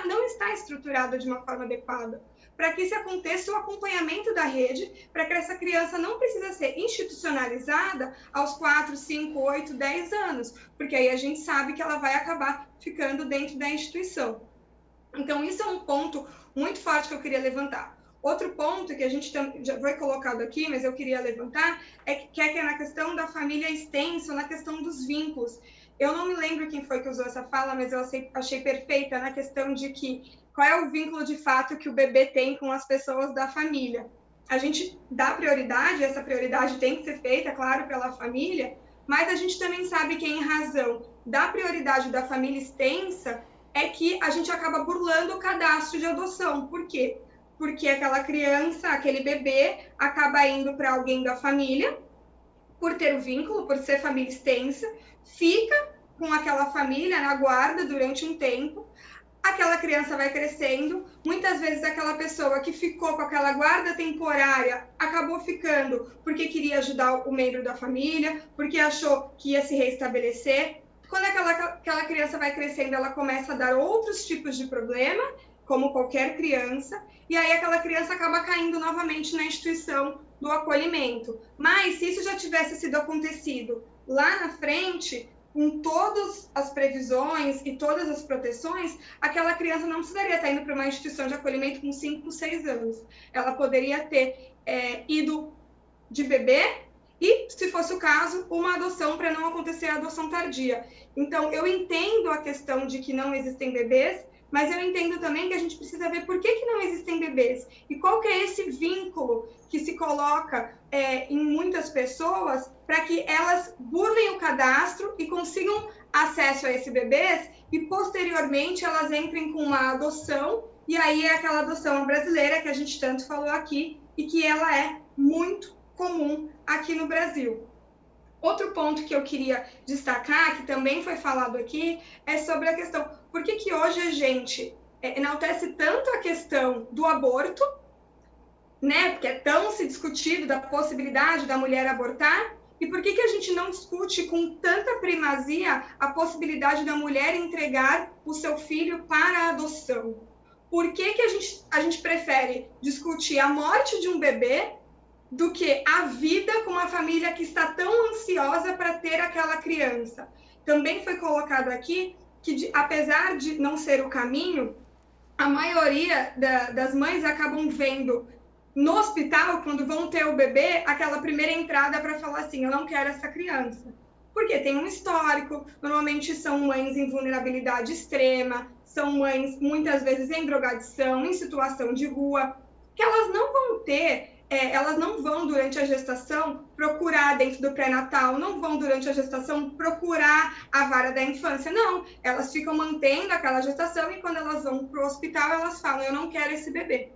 não está estruturada de uma forma adequada. Para que isso aconteça, o acompanhamento da rede, para que essa criança não precisa ser institucionalizada aos 4, 5, 8, 10 anos, porque aí a gente sabe que ela vai acabar ficando dentro da instituição. Então, isso é um ponto muito forte que eu queria levantar. Outro ponto que a gente já foi colocado aqui, mas eu queria levantar, que é na questão da família extensa, na questão dos vínculos. Eu não me lembro quem foi que usou essa fala, mas eu achei perfeita na questão de que qual é o vínculo de fato que o bebê tem com as pessoas da família. A gente dá prioridade, essa prioridade tem que ser feita, claro, pela família, mas a gente também sabe que, em razão da prioridade da família extensa, é que a gente acaba burlando o cadastro de adoção. Por quê? Porque aquela criança, aquele bebê, acaba indo para alguém da família, por ter o vínculo, por ser família extensa, fica com aquela família na guarda durante um tempo, aquela criança vai crescendo, muitas vezes aquela pessoa que ficou com aquela guarda temporária acabou ficando porque queria ajudar o membro da família, porque achou que ia se reestabelecer. Quando aquela criança vai crescendo, ela começa a dar outros tipos de problema, como qualquer criança, e aí aquela criança acaba caindo novamente na instituição do acolhimento. Mas se isso já tivesse sido acontecido lá na frente, com todas as previsões e todas as proteções, aquela criança não precisaria estar indo para uma instituição de acolhimento com 5, 6 anos. Ela poderia ter ido de bebê e, se fosse o caso, uma adoção para não acontecer a adoção tardia. Então, eu entendo a questão de que não existem bebês, mas eu entendo também que a gente precisa ver por que não existem bebês e qual que é esse vínculo que se coloca em muitas pessoas para que elas burlem o cadastro e consigam acesso a esses bebês e, posteriormente, elas entrem com uma adoção, e aí é aquela adoção brasileira que a gente tanto falou aqui e que ela é muito comum aqui no Brasil. Outro ponto que eu queria destacar, que também foi falado aqui, é sobre a questão, por que hoje a gente enaltece tanto a questão do aborto, né, porque é tão se discutido da possibilidade da mulher abortar, e por que a gente não discute com tanta primazia a possibilidade da mulher entregar o seu filho para a adoção? Por que a gente prefere discutir a morte de um bebê do que a vida com uma família que está tão ansiosa para ter aquela criança? Também foi colocado aqui que, apesar de não ser o caminho, a maioria das mães acabam vendo no hospital, quando vão ter o bebê, aquela primeira entrada para falar assim, eu não quero essa criança. Porque tem um histórico, normalmente são mães em vulnerabilidade extrema, são mães, muitas vezes, em drogadição, em situação de rua, que elas não vão ter, elas não vão, durante a gestação, procurar dentro do pré-natal, não vão, durante a gestação, procurar a vara da infância, não. Elas ficam mantendo aquela gestação e, quando elas vão para o hospital, elas falam, eu não quero esse bebê.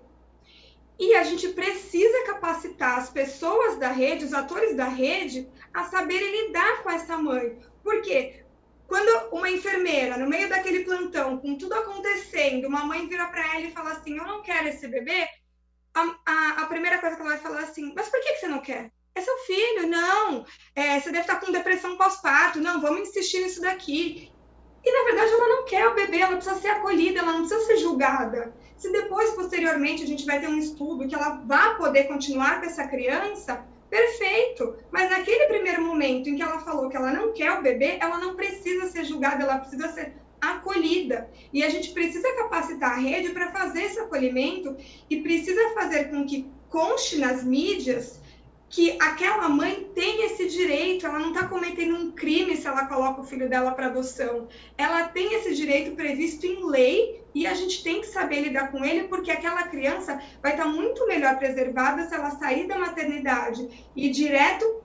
E a gente precisa capacitar as pessoas da rede, os atores da rede, a saberem lidar com essa mãe. Por quê? Quando uma enfermeira, no meio daquele plantão, com tudo acontecendo, uma mãe vira para ela e fala assim, eu não quero esse bebê, a primeira coisa que ela vai falar assim, mas por que você não quer? É seu filho, não. Você deve estar com depressão pós-parto, não, vamos insistir nisso daqui. E, na verdade, ela não quer o bebê, ela precisa ser acolhida, ela não precisa ser julgada. Se depois, posteriormente, a gente vai ter um estudo que ela vai poder continuar com essa criança, perfeito. Mas naquele primeiro momento em que ela falou que ela não quer o bebê, ela não precisa ser julgada, ela precisa ser acolhida. E a gente precisa capacitar a rede para fazer esse acolhimento e precisa fazer com que conste nas mídias que aquela mãe tem esse direito, ela não está cometendo um crime se ela coloca o filho dela para adoção. Ela tem esse direito previsto em lei e a gente tem que saber lidar com ele, porque aquela criança vai estar muito melhor preservada se ela sair da maternidade e ir direto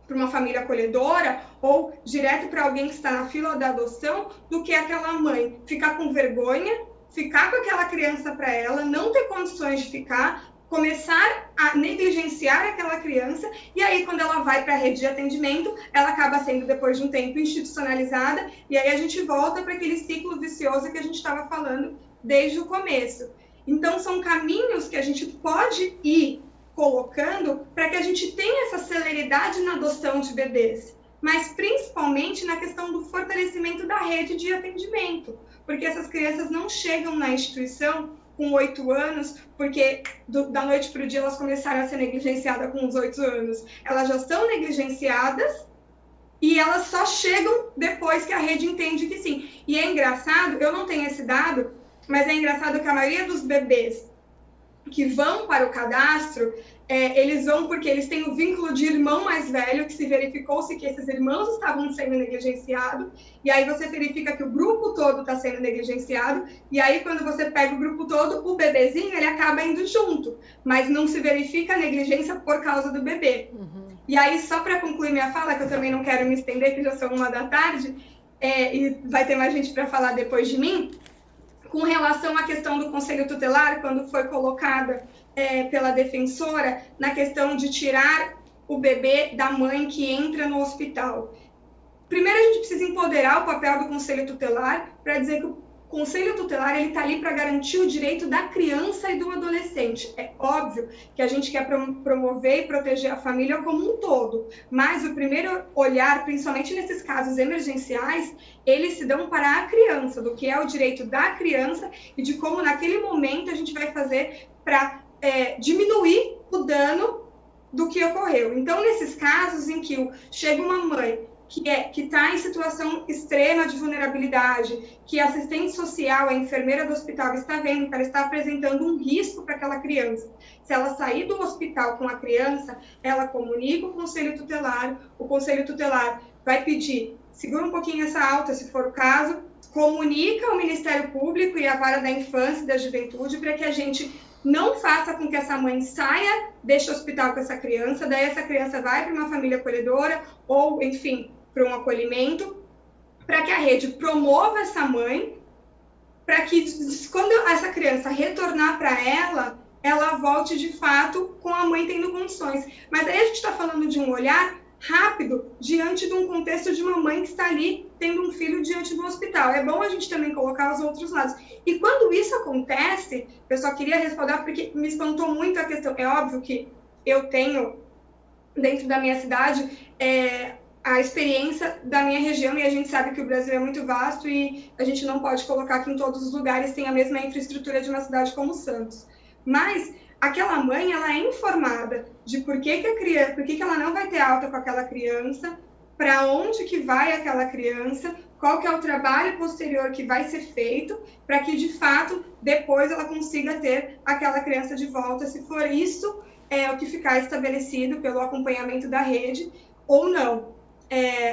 para uma família acolhedora ou direto para alguém que está na fila da adoção, do que aquela mãe ficar com vergonha, ficar com aquela criança para ela, não ter condições de ficar, começar a negligenciar aquela criança, e aí quando ela vai para a rede de atendimento, ela acaba sendo, depois de um tempo, institucionalizada, e aí a gente volta para aquele ciclo vicioso que a gente estava falando desde o começo. Então, são caminhos que a gente pode ir colocando para que a gente tenha essa celeridade na adoção de bebês, mas principalmente na questão do fortalecimento da rede de atendimento, porque essas crianças não chegam na instituição com 8 anos, porque da noite para o dia elas começaram a ser negligenciadas com os 8 anos. Elas já são negligenciadas e elas só chegam depois que a rede entende que sim. E é engraçado, eu não tenho esse dado, mas é engraçado que a maioria dos bebês que vão para o cadastro, eles vão porque eles têm o vínculo de irmão mais velho, que se verificou-se que esses irmãos estavam sendo negligenciados, e aí você verifica que o grupo todo está sendo negligenciado, e aí quando você pega o grupo todo, o bebezinho, ele acaba indo junto, mas não se verifica a negligência por causa do bebê. Uhum. E aí, só para concluir minha fala, que eu também não quero me estender, que já são 1h, e vai ter mais gente para falar depois de mim, com relação à questão do Conselho Tutelar, quando foi colocada pela defensora, na questão de tirar o bebê da mãe que entra no hospital. Primeiro, a gente precisa empoderar o papel do Conselho Tutelar para dizer que o Conselho Tutelar está ali para garantir o direito da criança e do adolescente. É óbvio que a gente quer promover e proteger a família como um todo, mas o primeiro olhar, principalmente nesses casos emergenciais, eles se dão para a criança, do que é o direito da criança e de como naquele momento a gente vai fazer para diminuir o dano do que ocorreu. Então, nesses casos em que chega uma mãe que está em situação extrema de vulnerabilidade, que a assistente social, a enfermeira do hospital está vendo que ela está apresentando um risco para aquela criança. Se ela sair do hospital com a criança, ela comunica o Conselho Tutelar vai pedir, segura um pouquinho essa alta, se for o caso, comunica ao Ministério Público e à Vara da Infância e da Juventude para que a gente não faça com que essa mãe saia, deixe o hospital com essa criança, daí essa criança vai para uma família acolhedora ou, enfim, para um acolhimento, para que a rede promova essa mãe, para que quando essa criança retornar para ela volte de fato com a mãe tendo condições. Mas aí a gente está falando de um olhar rápido diante de um contexto de uma mãe que está ali tendo um filho diante do hospital. É bom a gente também colocar os outros lados. E quando isso acontece, eu só queria responder porque me espantou muito a questão. É óbvio que eu tenho, dentro da minha cidade, a experiência da minha região, e a gente sabe que o Brasil é muito vasto e a gente não pode colocar que em todos os lugares tem a mesma infraestrutura de uma cidade como Santos. Mas aquela mãe, ela é informada de por que ela não vai ter alta com aquela criança, para onde que vai aquela criança, qual que é o trabalho posterior que vai ser feito, para que, de fato, depois ela consiga ter aquela criança de volta, se for isso o que ficar estabelecido pelo acompanhamento da rede, ou não.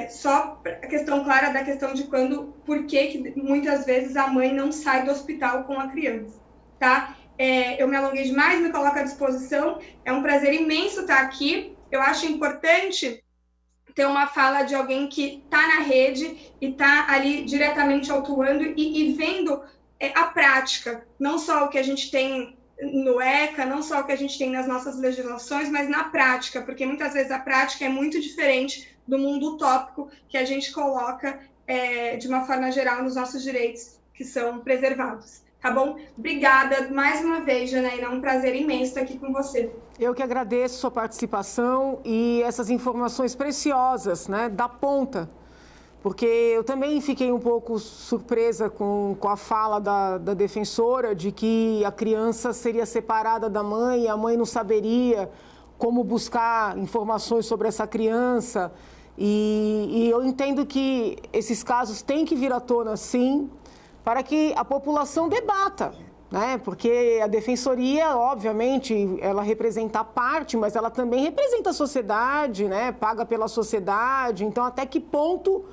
Só a questão clara da questão de por que muitas vezes a mãe não sai do hospital com a criança, tá? Eu me alonguei demais, me coloco à disposição, é um prazer imenso estar aqui. Eu acho importante ter uma fala de alguém que está na rede e está ali diretamente atuando e vendo a prática, não só o que a gente tem no ECA, não só o que a gente tem nas nossas legislações, mas na prática, porque muitas vezes a prática é muito diferente do mundo utópico que a gente coloca de uma forma geral nos nossos direitos que são preservados. Tá bom? Obrigada mais uma vez, Janaína, é um prazer imenso estar aqui com você.
Eu que agradeço sua participação e essas informações preciosas, né, da ponta, porque eu também fiquei um pouco surpresa com a fala da defensora de que a criança seria separada da mãe e a mãe não saberia como buscar informações sobre essa criança. E eu entendo que esses casos têm que vir à tona, sim, para que a população debata, né? Porque a defensoria, obviamente, ela representa a parte, mas ela também representa a sociedade, né? Paga pela sociedade. Então, até que ponto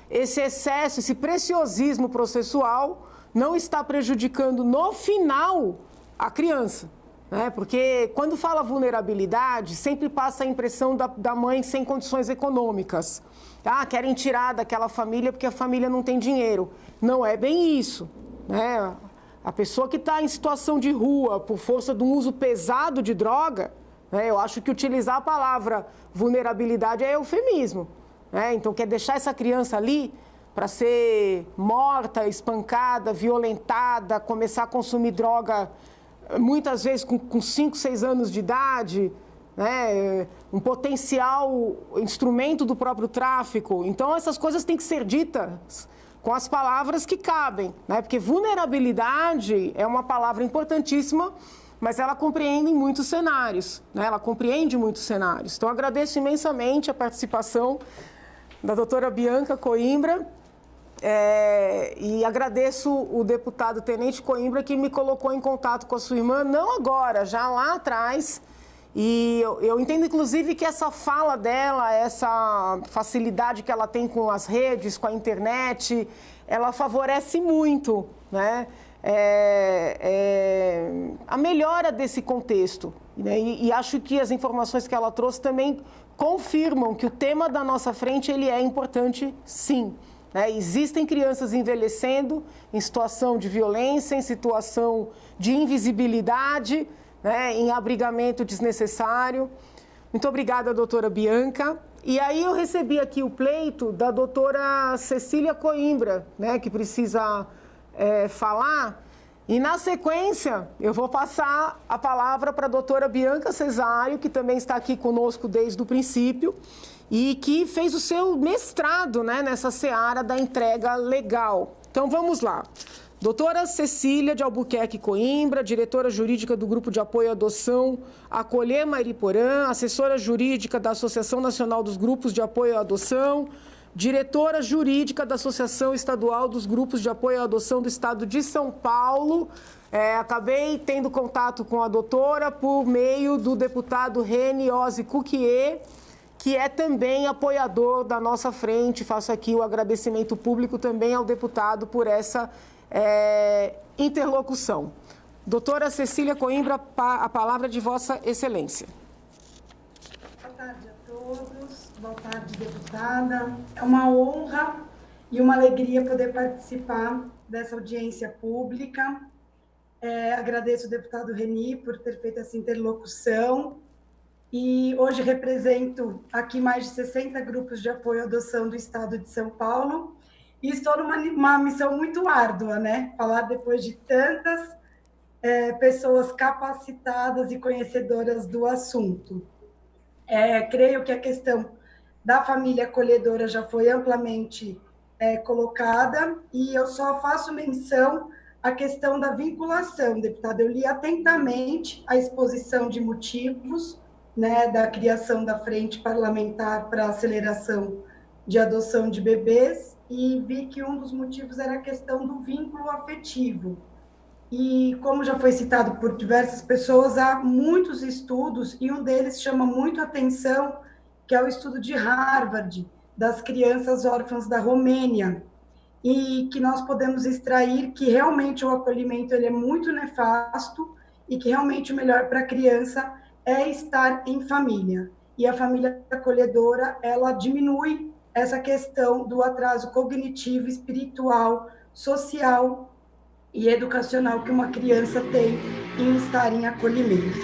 esse excesso, esse preciosismo processual não está prejudicando no final a criança, né? Porque quando fala vulnerabilidade, sempre passa a impressão da mãe sem condições econômicas. Querem tirar daquela família porque a família não tem dinheiro. Não é bem isso, né? A pessoa que está em situação de rua por força de um uso pesado de droga, né? Eu acho que utilizar a palavra vulnerabilidade é eufemismo, né? Então, quer deixar essa criança ali para ser morta, espancada, violentada, começar a consumir droga, muitas vezes com 5, 6 anos de idade, né? Um potencial instrumento do próprio tráfico. Então, essas coisas têm que ser ditas com as palavras que cabem, né? Porque vulnerabilidade é uma palavra importantíssima, mas ela compreende muitos cenários, né? Ela compreende muitos cenários. Então, agradeço imensamente a participação da doutora Bianca Coimbra e agradeço o deputado Tenente Coimbra que me colocou em contato com a sua irmã, não agora, já lá atrás. E eu entendo, inclusive, que essa fala dela, essa facilidade que ela tem com as redes, com a internet, ela favorece muito, né? A melhora desse contexto, né? E acho que as informações que ela trouxe também confirmam que o tema da nossa frente ele é importante, sim, né? Existem crianças envelhecendo em situação de violência, em situação de invisibilidade, né, em abrigamento desnecessário. Muito obrigada, doutora Bianca. E aí eu recebi aqui o pleito da doutora Cecília Coimbra, né, que precisa falar. E na sequência, eu vou passar a palavra para a doutora Bianca Cesário, que também está aqui conosco desde o princípio e que fez o seu mestrado, né, nessa seara da entrega legal. Então, vamos lá. Doutora Cecília de Albuquerque Coimbra, diretora jurídica do Grupo de Apoio à Adoção Acolher Mariporã, assessora jurídica da Associação Nacional dos Grupos de Apoio à Adoção, diretora jurídica da Associação Estadual dos Grupos de Apoio à Adoção do Estado de São Paulo. Acabei tendo contato com a doutora por meio do deputado Reni Ozzi Cuquier, que é também apoiador da nossa frente. Faço aqui o agradecimento público também ao deputado por essa interlocução. Doutora Cecília Coimbra, a palavra de Vossa Excelência.
Boa tarde a todos, boa tarde, deputada. É uma honra e uma alegria poder participar dessa audiência pública. Agradeço ao deputado Reni por ter feito essa interlocução e hoje represento aqui mais de 60 grupos de apoio à adoção do Estado de São Paulo. E estou numa missão muito árdua, né? Falar depois de tantas pessoas capacitadas e conhecedoras do assunto. Creio que a questão da família acolhedora já foi amplamente colocada, e eu só faço menção à questão da vinculação, deputada. Eu li atentamente a exposição de motivos, né, da criação da Frente Parlamentar para a Aceleração de Adoção de Bebês, e vi que um dos motivos era a questão do vínculo afetivo. E, como já foi citado por diversas pessoas, há muitos estudos, e um deles chama muito a atenção, que é o estudo de Harvard, das crianças órfãs da Romênia, e que nós podemos extrair que realmente o acolhimento ele é muito nefasto, e que realmente o melhor para a criança é estar em família. E a família acolhedora, ela diminui essa questão do atraso cognitivo, espiritual, social e educacional que uma criança tem em estar em acolhimento.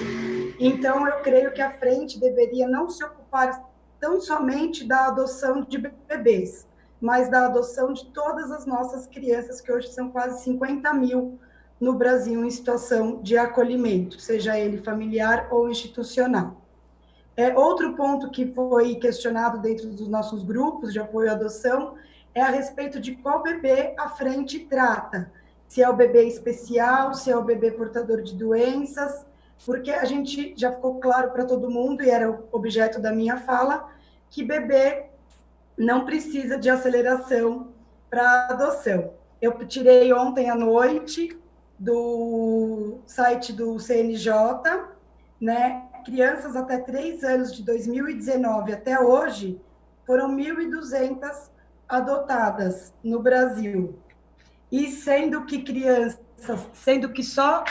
Então, eu creio que a frente deveria não se ocupar tão somente da adoção de bebês, mas da adoção de todas as nossas crianças, que hoje são quase 50 mil no Brasil em situação de acolhimento, seja ele familiar ou institucional. Outro ponto que foi questionado dentro dos nossos grupos de apoio à adoção é a respeito de qual bebê a frente trata. Se é o bebê especial, se é o bebê portador de doenças, porque a gente já ficou claro para todo mundo, e era o objeto da minha fala, que bebê não precisa de aceleração para adoção. Eu tirei ontem à noite do site do CNJ, né? Crianças até 3 anos, de 2019 até hoje, foram 1.200 adotadas no Brasil. E sendo que só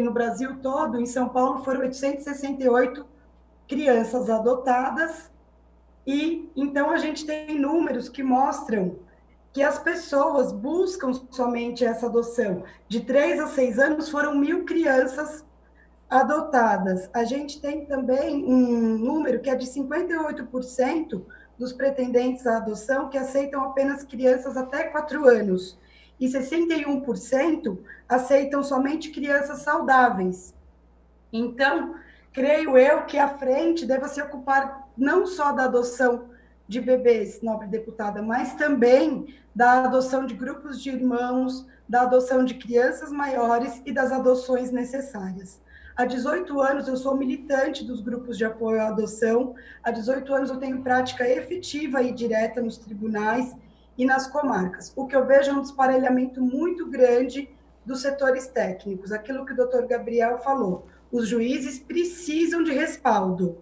no Brasil todo, em São Paulo, foram 868 crianças adotadas. E então a gente tem números que mostram que as pessoas buscam somente essa adoção. De 3 a 6 anos, foram 1.000 crianças adotadas. A gente tem também um número que é de 58% dos pretendentes à adoção que aceitam apenas crianças até 4 anos. E 61% aceitam somente crianças saudáveis. Então, creio eu que a frente deva se ocupar não só da adoção de bebês, nobre deputada, mas também da adoção de grupos de irmãos, da adoção de crianças maiores e das adoções necessárias. Há 18 anos eu sou militante dos grupos de apoio à adoção, há 18 anos eu tenho prática efetiva e direta nos tribunais e nas comarcas. O que eu vejo é um desparelhamento muito grande dos setores técnicos, aquilo que o doutor Gabriel falou. Os juízes precisam de respaldo,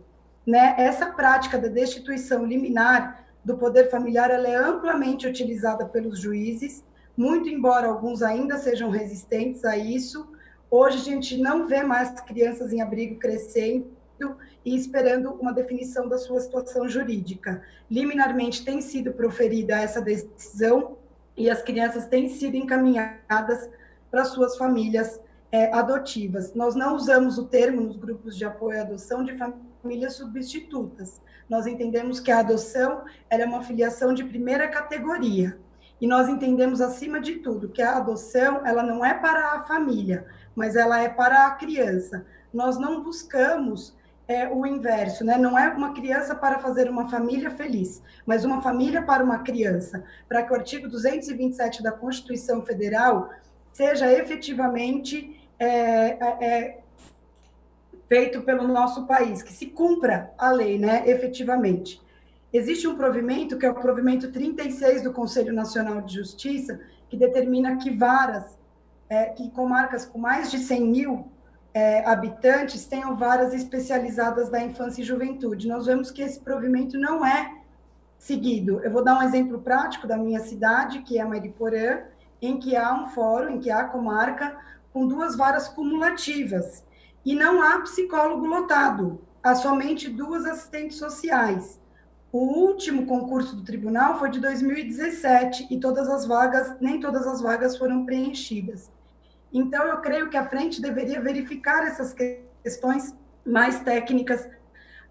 né? Essa prática da destituição liminar do poder familiar, ela é amplamente utilizada pelos juízes, muito embora alguns ainda sejam resistentes a isso. Hoje a gente não vê mais crianças em abrigo crescendo e esperando uma definição da sua situação jurídica. Liminarmente tem sido proferida essa decisão e as crianças têm sido encaminhadas para suas famílias adotivas. Nós não usamos o termo nos grupos de apoio à adoção de famílias substitutas. Nós entendemos que a adoção ela é uma filiação de primeira categoria. E nós entendemos, acima de tudo, que a adoção ela não é para a família, mas ela é para a criança. Nós não buscamos o inverso, né? Não é uma criança para fazer uma família feliz, mas uma família para uma criança, para que o artigo 227 da Constituição Federal seja efetivamente feito pelo nosso país, que se cumpra a lei, né, efetivamente. Existe um provimento, que é o provimento 36 do Conselho Nacional de Justiça, que determina que varas, que comarcas com mais de 100 mil habitantes tenham varas especializadas da infância e juventude. Nós vemos que esse provimento não é seguido. Eu vou dar um exemplo prático da minha cidade, que é Mariporã, em que há um fórum, em que há comarca com 2 varas cumulativas. E não há psicólogo lotado, há somente 2 assistentes sociais. O último concurso do tribunal foi de 2017 e nem todas as vagas foram preenchidas. Então, eu creio que a frente deveria verificar essas questões mais técnicas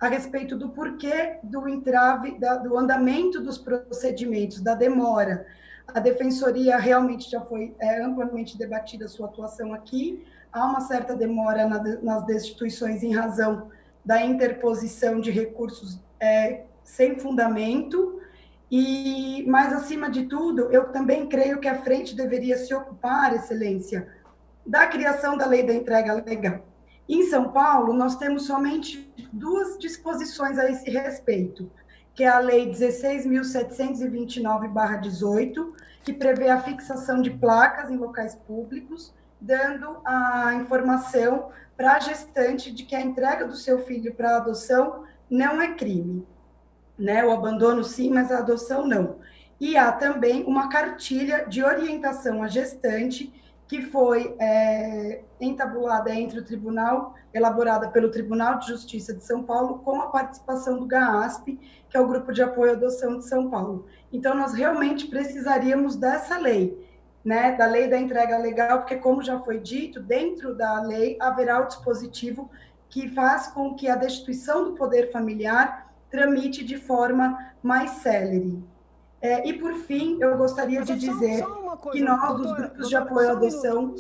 a respeito do porquê do entrave, do andamento dos procedimentos, da demora. A defensoria realmente já foi amplamente debatida a sua atuação aqui. Há uma certa demora nas destituições em razão da interposição de recursos sem fundamento, mas, acima de tudo, eu também creio que a frente deveria se ocupar, Excelência, da criação da lei da entrega legal. Em São Paulo, nós temos somente 2 disposições a esse respeito, que é a Lei 16.729/18, que prevê a fixação de placas em locais públicos, dando a informação para a gestante de que a entrega do seu filho para adoção não é crime. Né? O abandono sim, mas a adoção não. E há também uma cartilha de orientação à gestante, que foi entabulada entre o tribunal, elaborada pelo Tribunal de Justiça de São Paulo, com a participação do GAASP, que é o Grupo de Apoio à Adoção de São Paulo. Então, nós realmente precisaríamos dessa lei, né, da lei da entrega legal, porque, como já foi dito, dentro da lei haverá o dispositivo que faz com que a destituição do poder familiar tramite de forma mais célere. E, por fim, eu gostaria de dizer que nós, dos grupos de apoio à adoção,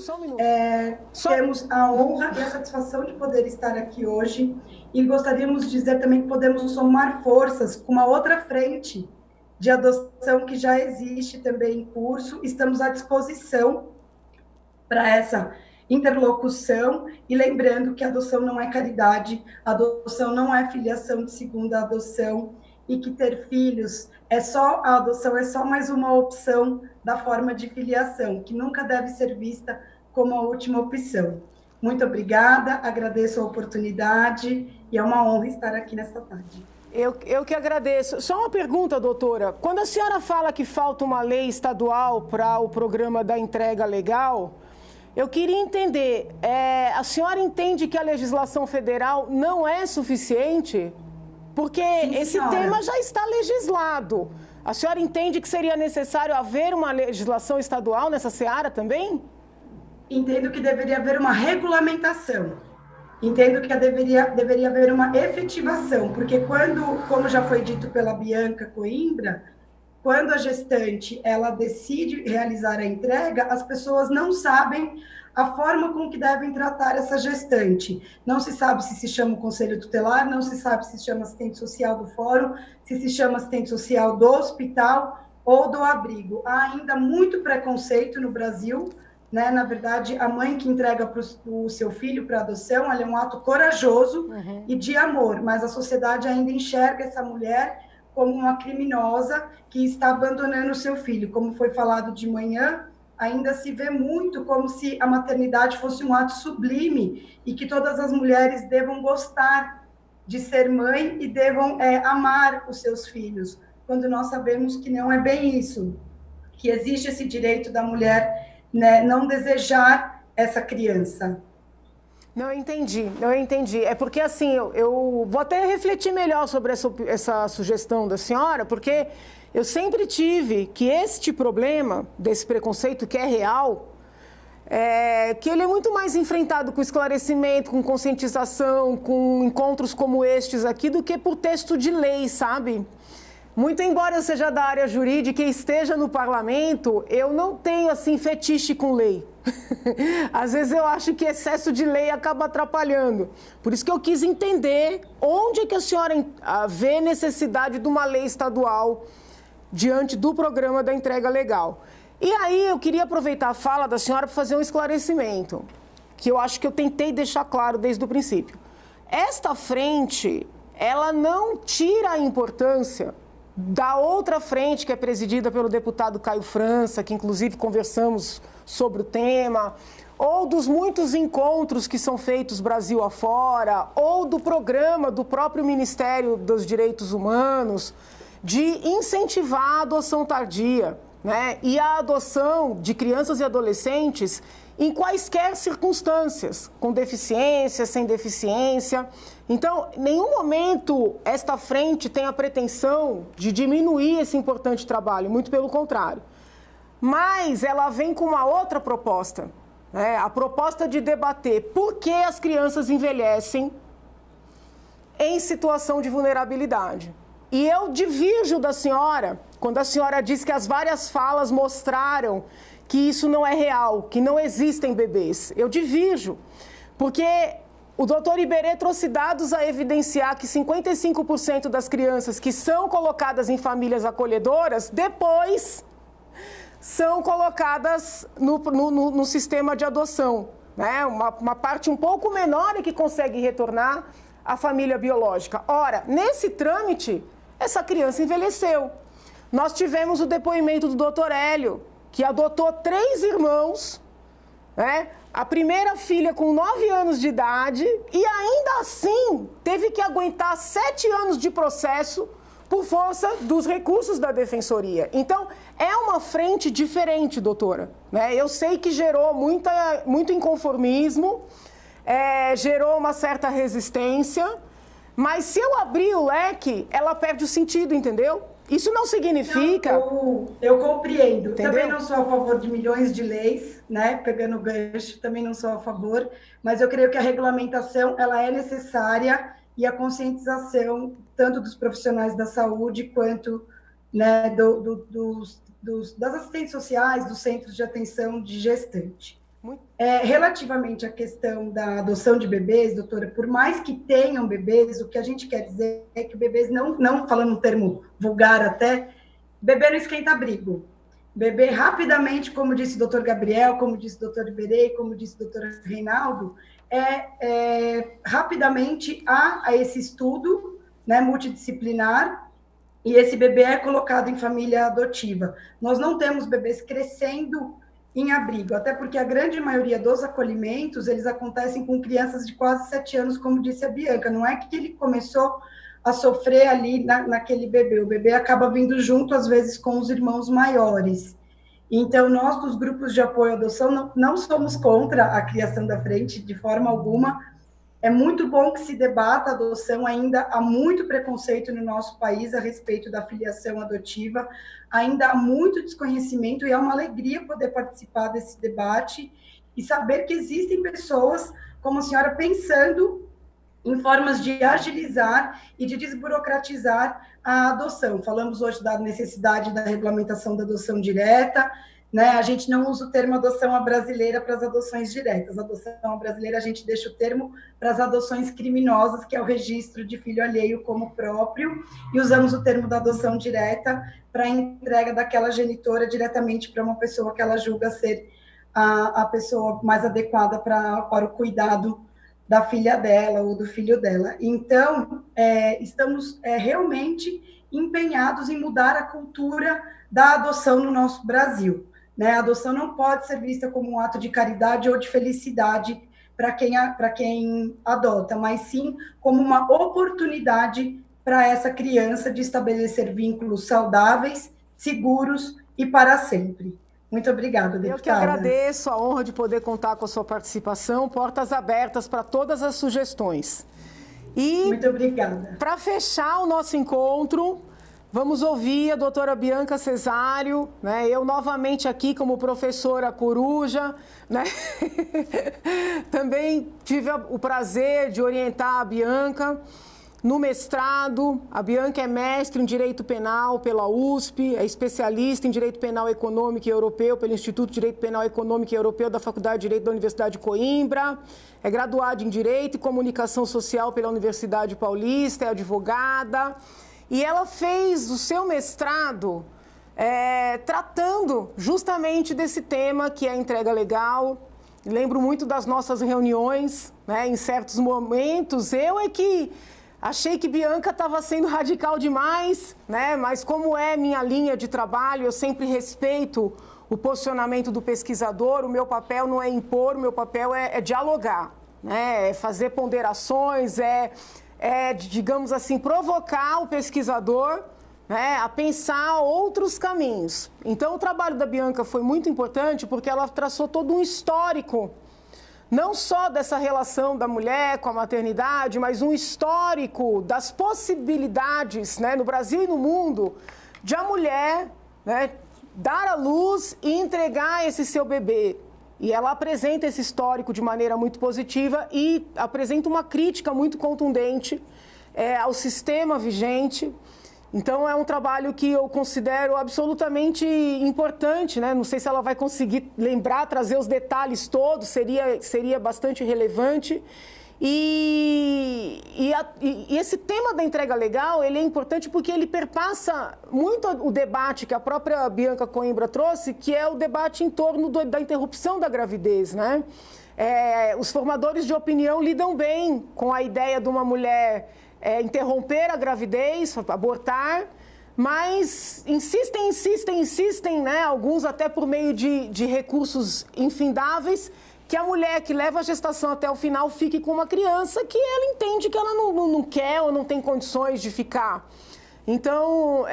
temos a honra e a satisfação de poder estar aqui hoje, e gostaríamos de dizer também que podemos somar forças com uma outra frente de adoção que já existe também em curso. Estamos à disposição para essa interlocução, e lembrando que a adoção não é caridade, a adoção não é filiação de segunda adoção, e que ter filhos a adoção é só mais uma opção da forma de filiação, que nunca deve ser vista como a última opção. Muito obrigada, agradeço a oportunidade, e é uma honra estar aqui nesta tarde.
Eu que agradeço. Só uma pergunta, doutora. Quando a senhora fala que falta uma lei estadual para o programa da entrega legal, eu queria entender, a senhora entende que a legislação federal não é suficiente? Porque esse tema já está legislado. A senhora entende que seria necessário haver uma legislação estadual nessa seara também?
Entendo que deveria haver uma regulamentação. Entendo que deveria haver uma efetivação, porque como já foi dito pela Bianca Coimbra, quando a gestante ela decide realizar a entrega, as pessoas não sabem a forma com que devem tratar essa gestante. Não se sabe se chama o conselho tutelar, não se sabe se chama assistente social do fórum, se chama assistente social do hospital ou do abrigo. Há ainda muito preconceito no Brasil, né? Na verdade, a mãe que entrega o seu filho para adoção, ela é um ato corajoso e de amor, mas a sociedade ainda enxerga essa mulher como uma criminosa que está abandonando o seu filho. Como foi falado de manhã, ainda se vê muito como se a maternidade fosse um ato sublime e que todas as mulheres devam gostar de ser mãe e devam amar os seus filhos, quando nós sabemos que não é bem isso, que existe esse direito da mulher, né, não desejar essa criança.
Não, eu entendi. É porque, assim, eu vou até refletir melhor sobre essa sugestão da senhora, porque eu sempre tive que este problema, desse preconceito que é real, que ele é muito mais enfrentado com esclarecimento, com conscientização, com encontros como estes aqui, do que por texto de lei, sabe? Muito embora eu seja da área jurídica e esteja no parlamento, eu não tenho, assim, fetiche com lei. Às vezes eu acho que excesso de lei acaba atrapalhando. Por isso que eu quis entender onde é que a senhora vê necessidade de uma lei estadual diante do programa da entrega legal. E aí eu queria aproveitar a fala da senhora para fazer um esclarecimento, que eu acho que eu tentei deixar claro desde o princípio. Esta frente, ela não tira a importância da outra frente, que é presidida pelo deputado Caio França, que inclusive conversamos sobre o tema, ou dos muitos encontros que são feitos Brasil afora, ou do programa do próprio Ministério dos Direitos Humanos, de incentivar a adoção tardia, né? E a adoção de crianças e adolescentes em quaisquer circunstâncias, com deficiência, sem deficiência. Então, em nenhum momento esta frente tem a pretensão de diminuir esse importante trabalho, muito pelo contrário. Mas ela vem com uma outra proposta, né? A proposta de debater por que as crianças envelhecem em situação de vulnerabilidade. E eu divirjo da senhora, quando a senhora diz que as várias falas mostraram que isso não é real, que não existem bebês. Eu divirjo, porque O doutor Iberê trouxe dados a evidenciar que 55% das crianças que são colocadas em famílias acolhedoras, depois são colocadas no sistema de adoção, né? Uma parte um pouco menor é que consegue retornar à família biológica. Ora, nesse trâmite, essa criança envelheceu. Nós tivemos o depoimento do doutor Hélio, que adotou 3 irmãos, né? A primeira filha com 9 anos de idade e ainda assim teve que aguentar 7 anos de processo por força dos recursos da Defensoria. Então, é uma frente diferente, doutora, né? Eu sei que gerou muito inconformismo, gerou uma certa resistência, mas se eu abrir o leque, ela perde o sentido, entendeu? Isso não significa...
Eu compreendo.
Entendeu?
Também não sou a favor de milhões de leis, né? Pegando o gancho, também não sou a favor, mas eu creio que a regulamentação ela é necessária e a conscientização tanto dos profissionais da saúde quanto, né, das assistentes sociais, dos centros de atenção de gestante. Relativamente à questão da adoção de bebês, doutora, por mais que tenham bebês, o que a gente quer dizer é que bebês, não falando um termo vulgar até, bebê não esquenta abrigo. Bebê rapidamente, como disse o doutor Gabriel, como disse o doutor Iberê, como disse o doutor Reinaldo, rapidamente há esse estudo, né, multidisciplinar, e esse bebê é colocado em família adotiva. Nós não temos bebês crescendo em abrigo, até porque a grande maioria dos acolhimentos, eles acontecem com crianças de quase 7 anos, como disse a Bianca, não é que ele começou a sofrer ali naquele bebê, o bebê acaba vindo junto, às vezes, com os irmãos maiores. Então, nós, dos grupos de apoio à adoção, não somos contra a criação da frente, de forma alguma. É muito bom que se debata a adoção, ainda há muito preconceito no nosso país a respeito da filiação adotiva, ainda há muito desconhecimento e é uma alegria poder participar desse debate e saber que existem pessoas como a senhora pensando em formas de agilizar e de desburocratizar a adoção. Falamos hoje da necessidade da regulamentação da adoção direta, né? A gente não usa o termo adoção à brasileira para as adoções diretas. A adoção à brasileira, a gente deixa o termo para as adoções criminosas, que é o registro de filho alheio como próprio, e usamos o termo da adoção direta para a entrega daquela genitora diretamente para uma pessoa que ela julga ser a pessoa mais adequada para o cuidado da filha dela ou do filho dela. Então, estamos realmente empenhados em mudar a cultura da adoção no nosso Brasil. Né? A adoção não pode ser vista como um ato de caridade ou de felicidade para quem adota, mas sim como uma oportunidade para essa criança de estabelecer vínculos saudáveis, seguros e para sempre. Muito obrigada, deputada.
Eu que agradeço a honra de poder contar com a sua participação, portas abertas para todas as sugestões. E,
muito obrigada.
Para fechar o nosso encontro, vamos ouvir a doutora Bianca Cesário, né? Eu novamente aqui como professora coruja, né? Também tive o prazer de orientar a Bianca no mestrado. A Bianca é mestre em Direito Penal pela USP, é especialista em Direito Penal Econômico e Europeu pelo Instituto de Direito Penal Econômico e Europeu da Faculdade de Direito da Universidade de Coimbra, é graduada em Direito e Comunicação Social pela Universidade Paulista, é advogada. E ela fez o seu mestrado tratando justamente desse tema que é a entrega legal. Lembro muito das nossas reuniões, né? Em certos momentos, achei que Bianca estava sendo radical demais, né? Mas como é minha linha de trabalho, eu sempre respeito o posicionamento do pesquisador. O meu papel não é impor, o meu papel é dialogar, né? É fazer ponderações, digamos assim, provocar o pesquisador, né, a pensar outros caminhos. Então, o trabalho da Bianca foi muito importante porque ela traçou todo um histórico, não só dessa relação da mulher com a maternidade, mas um histórico das possibilidades, né, no Brasil e no mundo, de a mulher, né, dar à luz e entregar esse seu bebê. E ela apresenta esse histórico de maneira muito positiva e apresenta uma crítica muito contundente ao sistema vigente. Então, é um trabalho que eu considero absolutamente importante, né? Não sei se ela vai conseguir lembrar, trazer os detalhes todos, seria bastante relevante. E esse tema da entrega legal, ele é importante porque ele perpassa muito o debate que a própria Bianca Coimbra trouxe, que é o debate em torno da interrupção da gravidez, né? Os formadores de opinião lidam bem com a ideia de uma mulher interromper a gravidez, abortar, mas insistem, né? Alguns até por meio de recursos infindáveis, que a mulher que leva a gestação até o final fique com uma criança que ela entende que ela não quer ou não tem condições de ficar. Então,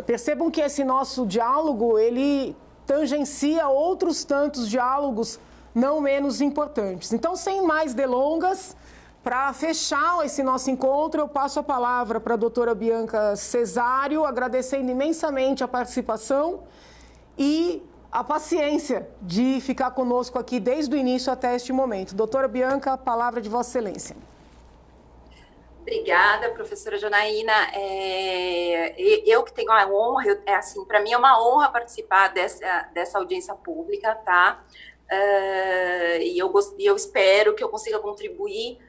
percebam que esse nosso diálogo, ele tangencia outros tantos diálogos não menos importantes. Então, sem mais delongas, para fechar esse nosso encontro, eu passo a palavra para a doutora Bianca Cesário, agradecendo imensamente a participação e a paciência de ficar conosco aqui desde o início até este momento. Doutora Bianca, a palavra de Vossa Excelência.
Obrigada, professora Janaína. Eu que tenho a honra, para mim é uma honra participar dessa audiência pública, tá? E eu espero que eu consiga contribuir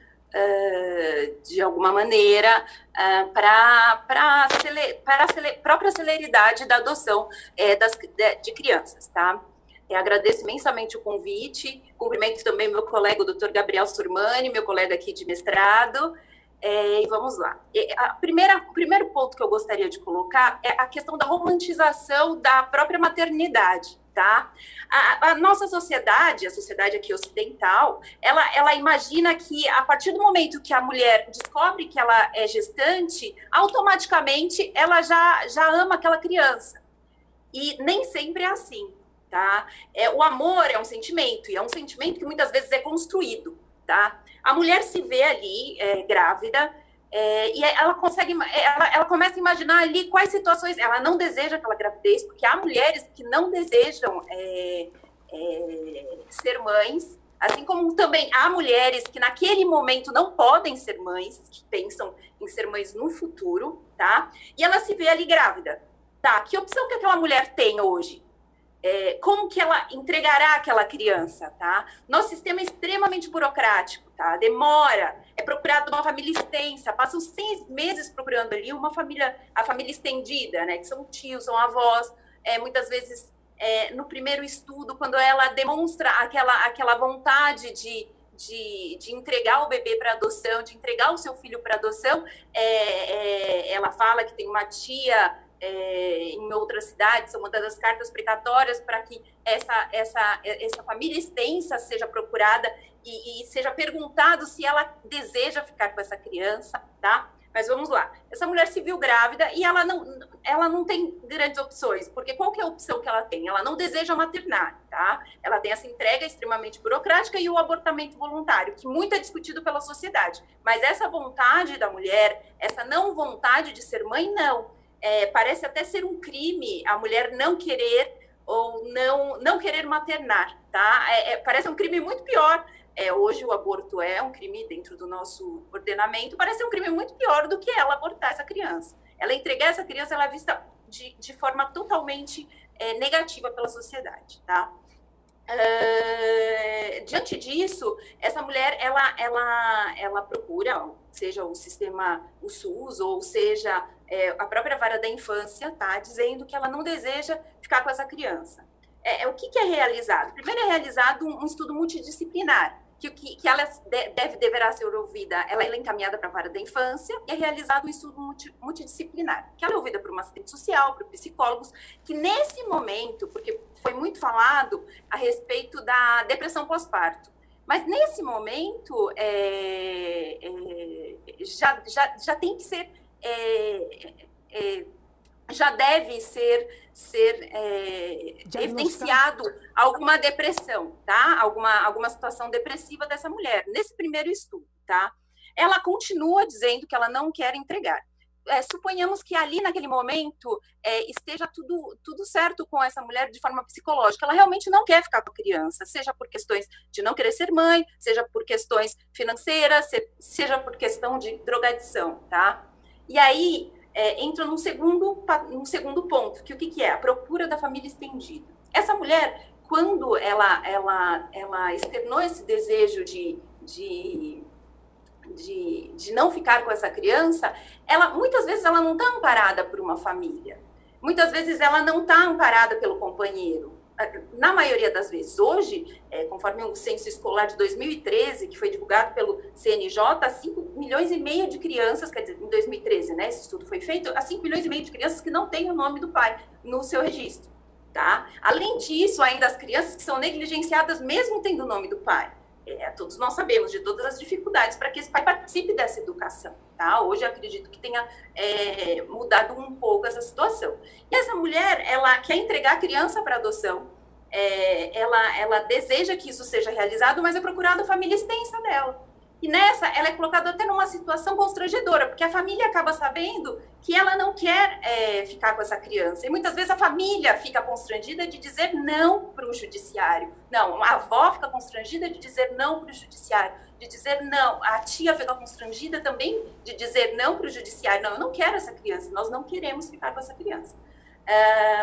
de alguma maneira para a própria celeridade da adoção de crianças, tá? Eu agradeço imensamente o convite, cumprimento também meu colega, o Dr. Gabriel Surmani, meu colega aqui de mestrado, e vamos lá. O primeiro ponto que eu gostaria de colocar é a questão da romantização da própria maternidade. Tá? A nossa sociedade, a sociedade aqui ocidental, ela imagina que a partir do momento que a mulher descobre que ela é gestante, automaticamente ela já ama aquela criança. E nem sempre é assim, tá? O amor é um sentimento, e é um sentimento que muitas vezes é construído, tá? A mulher se vê ali grávida, e ela começa a imaginar ali quais situações ela não deseja aquela gravidez, porque há mulheres que não desejam ser mães, assim como também há mulheres que naquele momento não podem ser mães, que pensam em ser mães no futuro, tá? E ela se vê ali grávida, tá? Que opção que aquela mulher tem hoje? Como que ela entregará aquela criança, tá? Nosso sistema é extremamente burocrático, tá? Demora, é procurado uma família extensa, passam 6 meses procurando ali a família estendida, né? Que são tios, são avós, muitas vezes no primeiro estudo, quando ela demonstra aquela vontade de entregar o bebê para adoção, de entregar o seu filho para adoção, ela fala que tem uma tia em outras cidades, são mandadas cartas precatórias para que essa família extensa seja procurada e seja perguntado se ela deseja ficar com essa criança, tá? Mas vamos lá, essa mulher se viu grávida e ela não tem grandes opções, porque qual que é a opção que ela tem? Ela não deseja maternar, tá? Ela tem essa entrega extremamente burocrática e o abortamento voluntário, que muito é discutido pela sociedade, mas essa vontade da mulher, essa não vontade de ser mãe, não. Parece até ser um crime a mulher não querer ou não querer maternar, tá? Parece um crime muito pior. Hoje o aborto é um crime dentro do nosso ordenamento, parece um crime muito pior do que ela abortar essa criança. Ela entregar essa criança, ela é vista de forma totalmente negativa pela sociedade, tá? Diante disso, essa mulher, ela procura, seja o sistema, o SUS, ou seja, a própria vara da infância, tá? Dizendo que ela não deseja ficar com essa criança. O que é realizado? Primeiro é realizado um estudo multidisciplinar, que ela deverá ser ouvida, ela é encaminhada para a vara da infância, e é realizado um estudo multidisciplinar, que ela é ouvida por uma assistente social, por psicólogos, que nesse momento, porque foi muito falado a respeito da depressão pós-parto, mas nesse momento já tem que ser, já deve ser evidenciado alguma depressão, tá? Alguma situação depressiva dessa mulher, nesse primeiro estudo, tá? Ela continua dizendo que ela não quer entregar. Suponhamos que ali, naquele momento, esteja tudo certo com essa mulher de forma psicológica. Ela realmente não quer ficar com a criança, seja por questões de não querer ser mãe, seja por questões financeiras, seja por questão de drogadição, tá? E aí entra num segundo ponto, que o que é? A procura da família estendida. Essa mulher, quando ela externou esse desejo de não ficar com essa criança, muitas vezes ela não está amparada por uma família. Muitas vezes ela não está amparada pelo companheiro. Na maioria das vezes. Hoje, conforme o censo escolar de 2013, que foi divulgado pelo CNJ, 5,5 milhões de crianças, quer dizer, em 2013, né, esse estudo foi feito, 5,5 milhões de crianças que não têm o nome do pai no seu registro, tá? Além disso, ainda as crianças que são negligenciadas mesmo tendo o nome do pai. Todos nós sabemos de todas as dificuldades para que esse pai participe dessa educação, tá? Hoje eu acredito que tenha mudado um pouco essa situação. E essa mulher, ela quer entregar a criança para adoção, ela deseja que isso seja realizado, mas é procurada a família extensa dela. E nessa, ela é colocada até numa situação constrangedora, porque a família acaba sabendo que ela não quer ficar com essa criança. E muitas vezes a família fica constrangida de dizer não para o judiciário. Não, a avó fica constrangida de dizer não para o judiciário, de dizer não. A tia fica constrangida também de dizer não para o judiciário. Não, eu não quero essa criança, nós não queremos ficar com essa criança.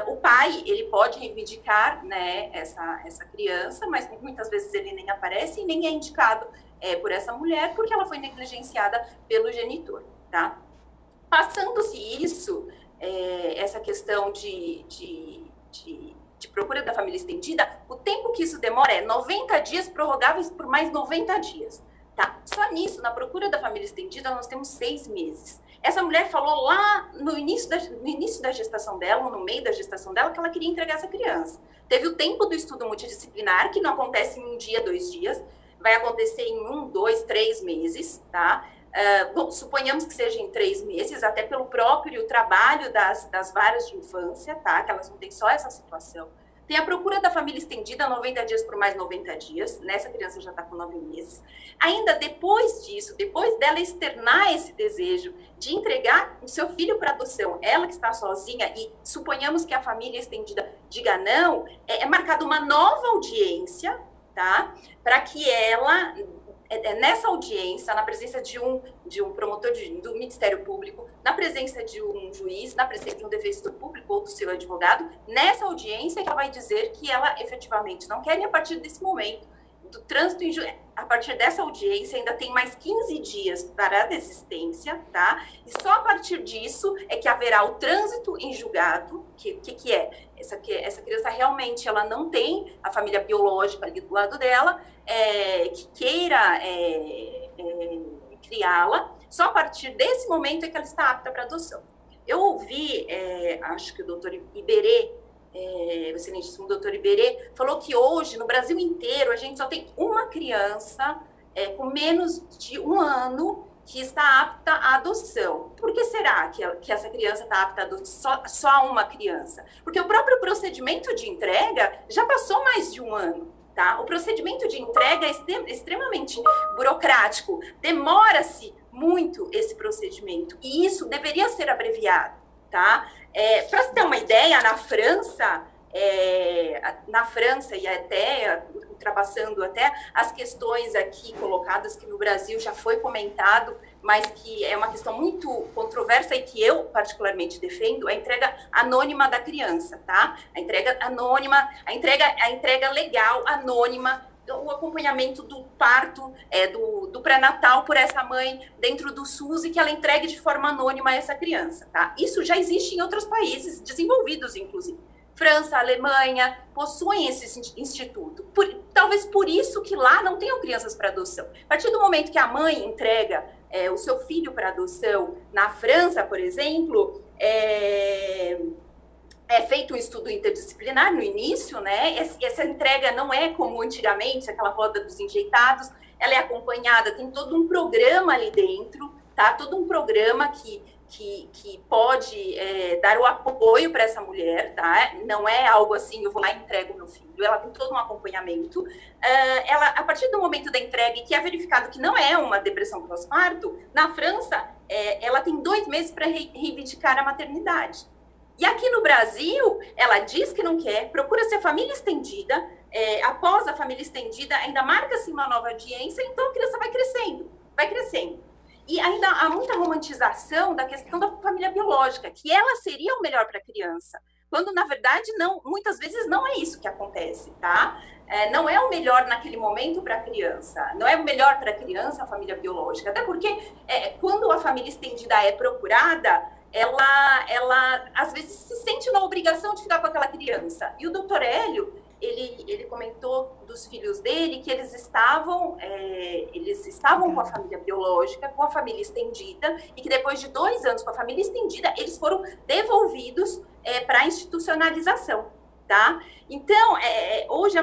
O pai, ele pode reivindicar, né, essa criança, mas muitas vezes ele nem aparece e nem é indicado por essa mulher, porque ela foi negligenciada pelo genitor, tá? Passando-se isso, essa questão de procura da família estendida, o tempo que isso demora é 90 dias, prorrogáveis por mais 90 dias, tá? Só nisso, na procura da família estendida, nós temos 6 meses. Essa mulher falou lá no início da gestação dela, ou no meio da gestação dela, que ela queria entregar essa criança. Teve o tempo do estudo multidisciplinar, que não acontece em 1 dia, 2 dias, vai acontecer em 1, 2, 3 meses, tá? Suponhamos que seja em 3 meses, até pelo próprio trabalho das varas de infância, tá? Que elas não têm só essa situação. Tem a procura da família estendida, 90 dias por mais 90 dias. Nessa criança já está com 9 meses. Ainda depois disso, depois dela externar esse desejo de entregar o seu filho para adoção, ela que está sozinha, e suponhamos que a família estendida diga não, é marcada uma nova audiência, tá? Para que ela, nessa audiência, na presença de um promotor do Ministério Público, na presença de um juiz, na presença de um defensor público ou do seu advogado, nessa audiência ela vai dizer que ela efetivamente não quer, e a partir desse momento, do trânsito em a partir dessa audiência, ainda tem mais 15 dias para a desistência, tá? E só a partir disso é que haverá o trânsito em julgado, que é? Essa criança realmente, ela não tem a família biológica ali do lado dela, que queira criá-la, só a partir desse momento é que ela está apta para adoção. Eu ouvi, acho que o doutor Iberê, o excelentíssimo doutor Iberê, falou que hoje, no Brasil inteiro, a gente só tem uma criança com menos de 1 ano que está apta à adoção. Por que será que essa criança está apta à adoção? Só uma criança? Porque o próprio procedimento de entrega já passou mais de 1 ano. Tá? O procedimento de entrega é extremamente burocrático, demora-se muito esse procedimento, e isso deveria ser abreviado, tá? Para você ter uma ideia, na França e até ultrapassando até as questões aqui colocadas, que no Brasil já foi comentado, mas que é uma questão muito controversa e que eu particularmente defendo, a entrega anônima da criança, tá? A entrega anônima, a entrega legal, anônima, o acompanhamento do parto, do pré-natal por essa mãe dentro do SUS, e que ela entregue de forma anônima a essa criança, tá? Isso já existe em outros países desenvolvidos, inclusive. França, Alemanha, possuem esse instituto. Talvez por isso que lá não tenham crianças para adoção. A partir do momento que a mãe entrega o seu filho para adoção, na França, por exemplo, é feito um estudo interdisciplinar no início, né? Essa entrega não é como antigamente, aquela roda dos enjeitados, ela é acompanhada, tem todo um programa ali dentro, tá? Todo um programa que pode dar o apoio para essa mulher, tá? Não é algo assim, eu vou lá e entrego meu filho, ela tem todo um acompanhamento. Ela, a partir do momento da entrega, que é verificado que não é uma depressão pós-parto, na França, ela tem 2 meses para reivindicar a maternidade. E aqui no Brasil, ela diz que não quer, procura-se a família estendida, após a família estendida, ainda marca-se uma nova audiência, então a criança vai crescendo. E ainda há muita romantização da questão da família biológica, que ela seria o melhor para a criança. quando na verdade não, muitas vezes não é isso que acontece, tá? Não é o melhor naquele momento para a criança, não é o melhor para a criança a família biológica, até porque quando a família estendida é procurada, ela às vezes se sente na obrigação de ficar com aquela criança. E o doutor Hélio, ele comentou dos filhos dele que eles estavam com a família biológica, com a família estendida, e que depois de 2 anos com a família estendida, eles foram devolvidos para a institucionalização, tá? Então, hoje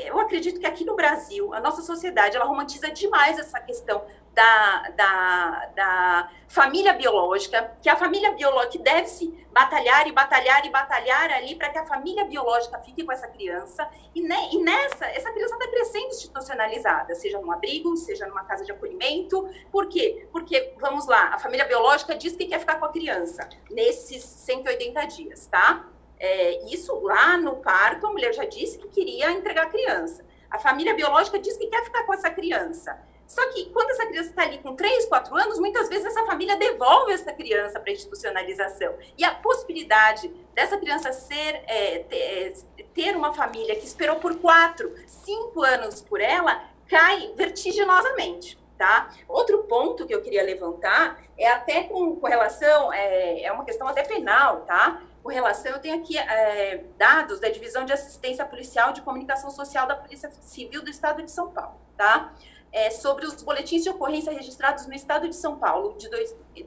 eu acredito que aqui no Brasil, a nossa sociedade, ela romantiza demais essa questão da família biológica, que a família biológica deve se batalhar e batalhar e batalhar ali para que a família biológica fique com essa criança, essa criança está crescendo institucionalizada, seja num abrigo, seja numa casa de acolhimento. Por quê? Porque, vamos lá, a família biológica diz que quer ficar com a criança nesses 180 dias, tá? Isso lá no parto, a mulher já disse que queria entregar a criança. A família biológica diz que quer ficar com essa criança. Só que quando essa criança está ali com 3, 4 anos, muitas vezes essa família devolve essa criança para a institucionalização. E a possibilidade dessa criança ter uma família que esperou por 4, 5 anos por ela, cai vertiginosamente, tá? Outro ponto que eu queria levantar é até com relação, é uma questão até penal, tá? Com relação, eu tenho aqui dados da Divisão de Assistência Policial de Comunicação Social da Polícia Civil do Estado de São Paulo, tá? Sobre os boletins de ocorrência registrados no Estado de São Paulo de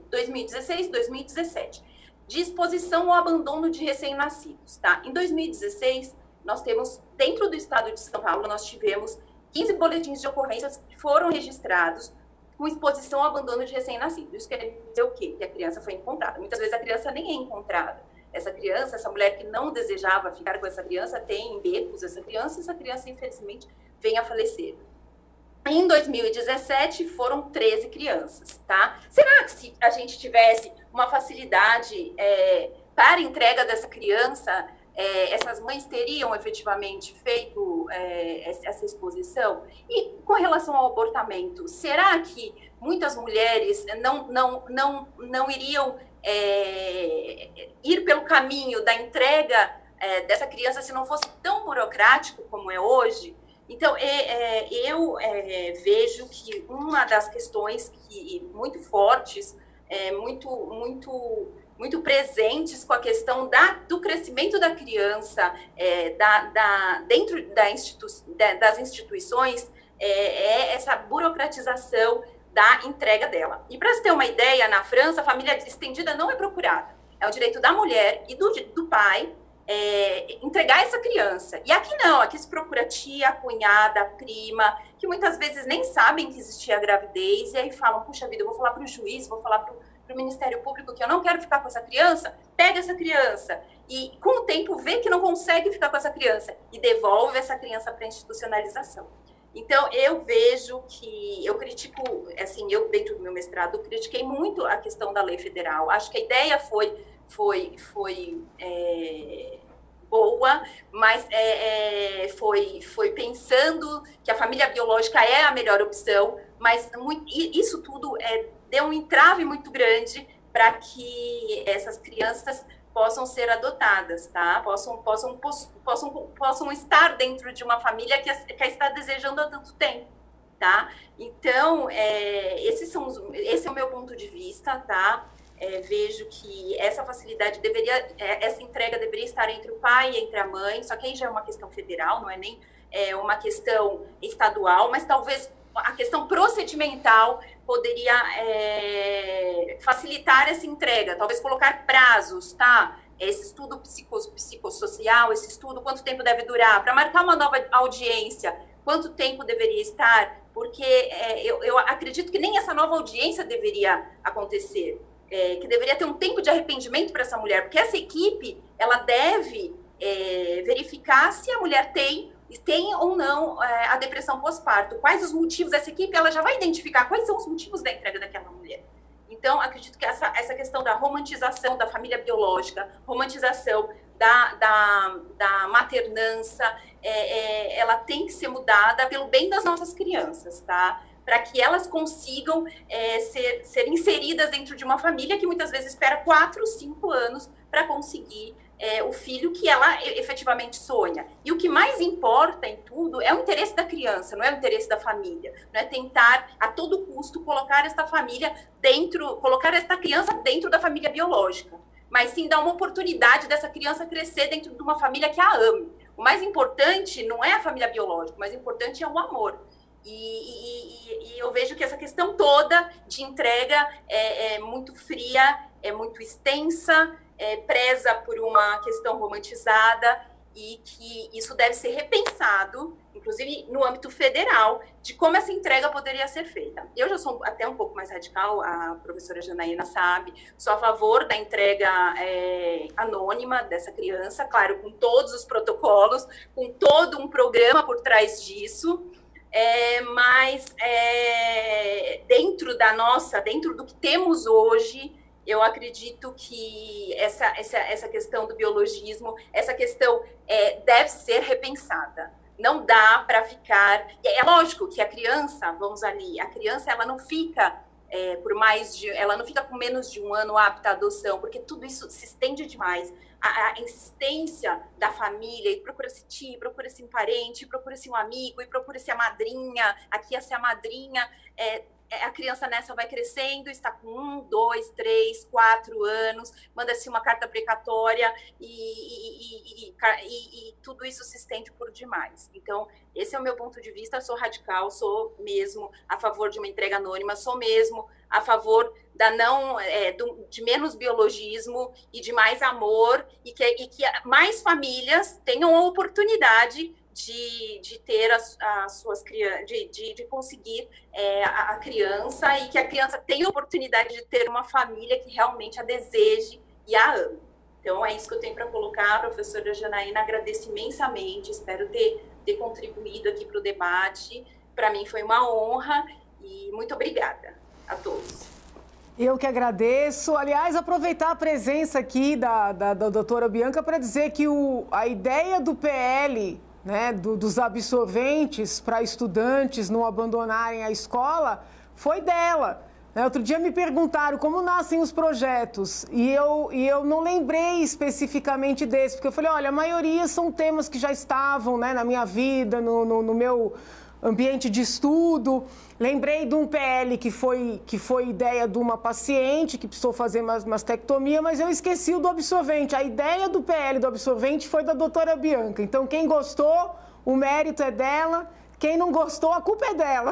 2016 e 2017. De exposição ao abandono de recém-nascidos, tá? Em 2016, nós temos, dentro do Estado de São Paulo, nós tivemos 15 boletins de ocorrências que foram registrados com exposição ao abandono de recém-nascidos. Isso quer dizer o quê? Que a criança foi encontrada. Muitas vezes a criança nem é encontrada. Essa mulher que não desejava ficar com essa criança, tem em becos essa criança, infelizmente, vem a falecer. Em 2017, foram 13 crianças, tá? Será que se a gente tivesse uma facilidade para a entrega dessa criança, essas mães teriam efetivamente feito essa exposição? E com relação ao abortamento, será que muitas mulheres não iriam ir pelo caminho da entrega dessa criança se não fosse tão burocrático como é hoje? Então, eu vejo que uma das questões muito fortes, muito presentes com a questão do crescimento da criança dentro das instituições, é essa burocratização da entrega dela. E para você ter uma ideia, na França, a família estendida não é procurada. É o direito da mulher e do pai entregar essa criança. E aqui não, aqui se procura tia, cunhada, prima, que muitas vezes nem sabem que existia a gravidez, e aí falam, puxa vida, eu vou falar para o juiz, vou falar para o Ministério Público que eu não quero ficar com essa criança, pega essa criança. E com o tempo vê que não consegue ficar com essa criança e devolve essa criança para a institucionalização. Então, eu vejo que, eu critico, assim, eu dentro do meu mestrado, critiquei muito a questão da lei federal. Acho que a ideia foi boa, mas foi pensando que a família biológica é a melhor opção, mas isso tudo deu um entrave muito grande para que essas crianças possam ser adotadas, tá? Possam estar dentro de uma família que está desejando há tanto tempo, tá? Então, esse é o meu ponto de vista, tá? Vejo que essa facilidade essa entrega deveria estar entre o pai e entre a mãe, só que aí já é uma questão federal, não é nem uma questão estadual, mas talvez a questão procedimental poderia facilitar essa entrega, talvez colocar prazos, tá? Esse estudo psicossocial, esse estudo, quanto tempo deve durar, para marcar uma nova audiência, quanto tempo deveria estar, porque eu acredito que nem essa nova audiência deveria acontecer, que deveria ter um tempo de arrependimento para essa mulher, porque essa equipe, ela deve verificar se a mulher tem ou não a depressão pós-parto, quais os motivos. Essa equipe, ela já vai identificar quais são os motivos da entrega daquela mulher. Então, acredito que essa questão da romantização da família biológica, romantização da maternança, ela tem que ser mudada pelo bem das nossas crianças, tá? Para que elas consigam ser inseridas dentro de uma família que muitas vezes espera 4, 5 anos para conseguir o filho que ela efetivamente sonha. E o que mais importa em tudo é o interesse da criança, não é o interesse da família. Não é tentar, a todo custo, colocar esta criança dentro da família biológica, mas sim dar uma oportunidade dessa criança crescer dentro de uma família que a ame. O mais importante não é a família biológica, o mais importante é o amor. E eu vejo que essa questão toda de entrega é muito fria, é muito extensa, preza por uma questão romantizada, e que isso deve ser repensado, inclusive no âmbito federal, de como essa entrega poderia ser feita. Eu já sou até um pouco mais radical, a professora Janaína sabe, sou a favor da entrega anônima dessa criança, claro, com todos os protocolos, com todo um programa por trás disso, mas dentro do que temos hoje, eu acredito que essa questão do biologismo, essa questão deve ser repensada. Não dá para ficar... É lógico que a criança ela não fica ela não fica com menos de um ano apta à adoção, porque tudo isso se estende demais. A insistência da família, e procura-se tio, procura-se um parente, procura-se um amigo, e procura-se a madrinha, aqui ia ser a madrinha... A criança nessa vai crescendo, está com 1, 2, 3, 4 anos, manda-se uma carta precatória e tudo isso se estende por demais. Então, esse é o meu ponto de vista, eu sou radical, sou mesmo a favor de uma entrega anônima, sou mesmo a favor de menos biologismo e de mais amor, e que mais famílias tenham a oportunidade de ter as suas crianças, de conseguir a criança, e que a criança tenha a oportunidade de ter uma família que realmente a deseje e a ame. Então, é isso que eu tenho para colocar, professora Janaína, agradeço imensamente, espero ter contribuído aqui para o debate, para mim foi uma honra, e muito obrigada a todos.
Eu que agradeço. Aliás, aproveitar a presença aqui da doutora Bianca para dizer que a ideia do PL... né, dos absorventes para estudantes não abandonarem a escola, foi dela. Outro dia me perguntaram como nascem os projetos, e eu não lembrei especificamente desse, porque eu falei, olha, a maioria são temas que já estavam, né, na minha vida, no meu ambiente de estudo. Lembrei de um PL que foi ideia de uma paciente que precisou fazer mastectomia, mas eu esqueci o do absorvente. A ideia do PL do absorvente foi da doutora Bianca. Então, quem gostou, o mérito é dela. Quem não gostou, a culpa é dela.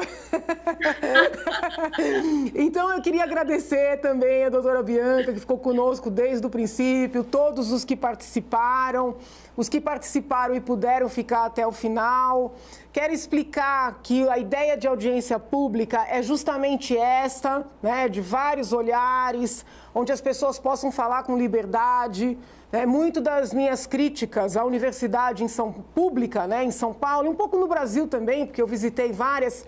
Então, eu queria agradecer também a doutora Bianca, que ficou conosco desde o princípio, todos os que participaram e puderam ficar até o final. Quero explicar que a ideia de audiência pública é justamente esta, né, de vários olhares, onde as pessoas possam falar com liberdade. Muito das minhas críticas à universidade pública, né, em São Paulo, e um pouco no Brasil também, porque eu visitei várias,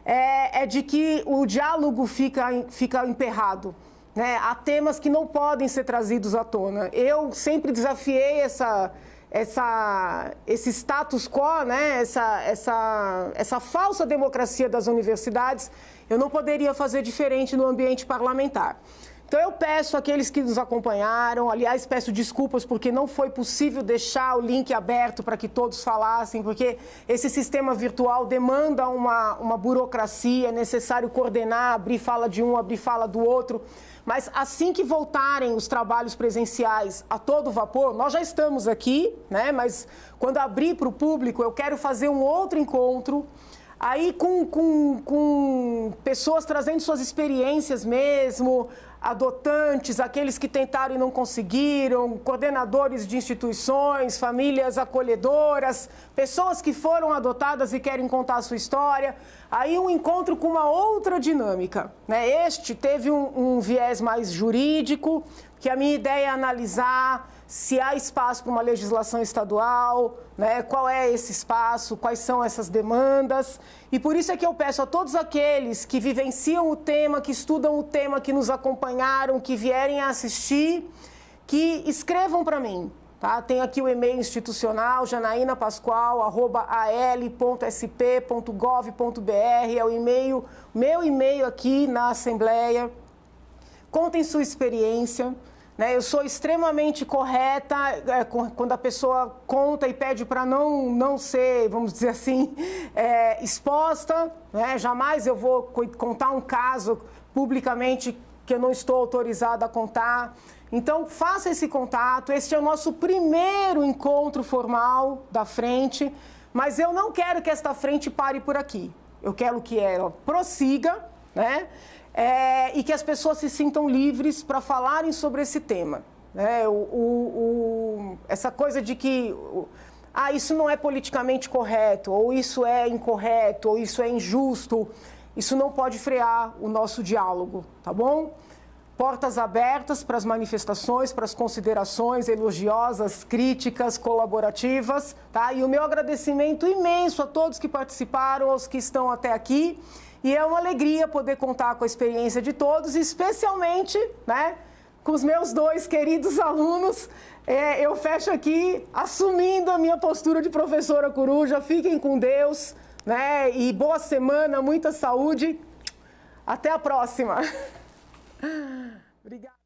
é de que o diálogo fica emperrado. Né? Há temas que não podem ser trazidos à tona. Eu sempre desafiei esse status quo, né? essa falsa democracia das universidades. Eu não poderia fazer diferente no ambiente parlamentar. Então, eu peço àqueles que nos acompanharam, aliás, peço desculpas porque não foi possível deixar o link aberto para que todos falassem, porque esse sistema virtual demanda uma burocracia, é necessário coordenar, abrir fala de um, abrir fala do outro. Mas assim que voltarem os trabalhos presenciais a todo vapor, nós já estamos aqui, né? Mas quando abrir para o público, eu quero fazer um outro encontro, aí com pessoas trazendo suas experiências mesmo, adotantes, aqueles que tentaram e não conseguiram, coordenadores de instituições, famílias acolhedoras, pessoas que foram adotadas e querem contar a sua história. Aí um encontro com uma outra dinâmica, né? Este teve um viés mais jurídico, que a minha ideia é analisar se há espaço para uma legislação estadual, né? Qual é esse espaço, quais são essas demandas. E por isso é que eu peço a todos aqueles que vivenciam o tema, que estudam o tema, que nos acompanharam, que vierem a assistir, que escrevam para mim. Tá? Tem aqui o e-mail institucional, janainapascoal@al.sp.gov.br, é o e-mail, meu e-mail aqui na Assembleia. Contem sua experiência. né? Eu sou extremamente correta quando a pessoa conta e pede para não ser, vamos dizer assim, exposta, né? Jamais eu vou contar um caso publicamente que eu não estou autorizada a contar. Então, faça esse contato. Este é o nosso primeiro encontro formal da frente, mas eu não quero que esta frente pare por aqui. Eu quero que ela prossiga, né? E que as pessoas se sintam livres para falarem sobre esse tema. Né? Essa coisa de que isso não é politicamente correto, ou isso é incorreto, ou isso é injusto, isso não pode frear o nosso diálogo, tá bom? Portas abertas para as manifestações, para as considerações elogiosas, críticas, colaborativas, tá? E o meu agradecimento imenso a todos que participaram, aos que estão até aqui. E é uma alegria poder contar com a experiência de todos, especialmente, né, com os meus 2 queridos alunos. Eu fecho aqui assumindo a minha postura de professora coruja. Fiquem com Deus, né? E boa semana, muita saúde. Até a próxima. Obrigada.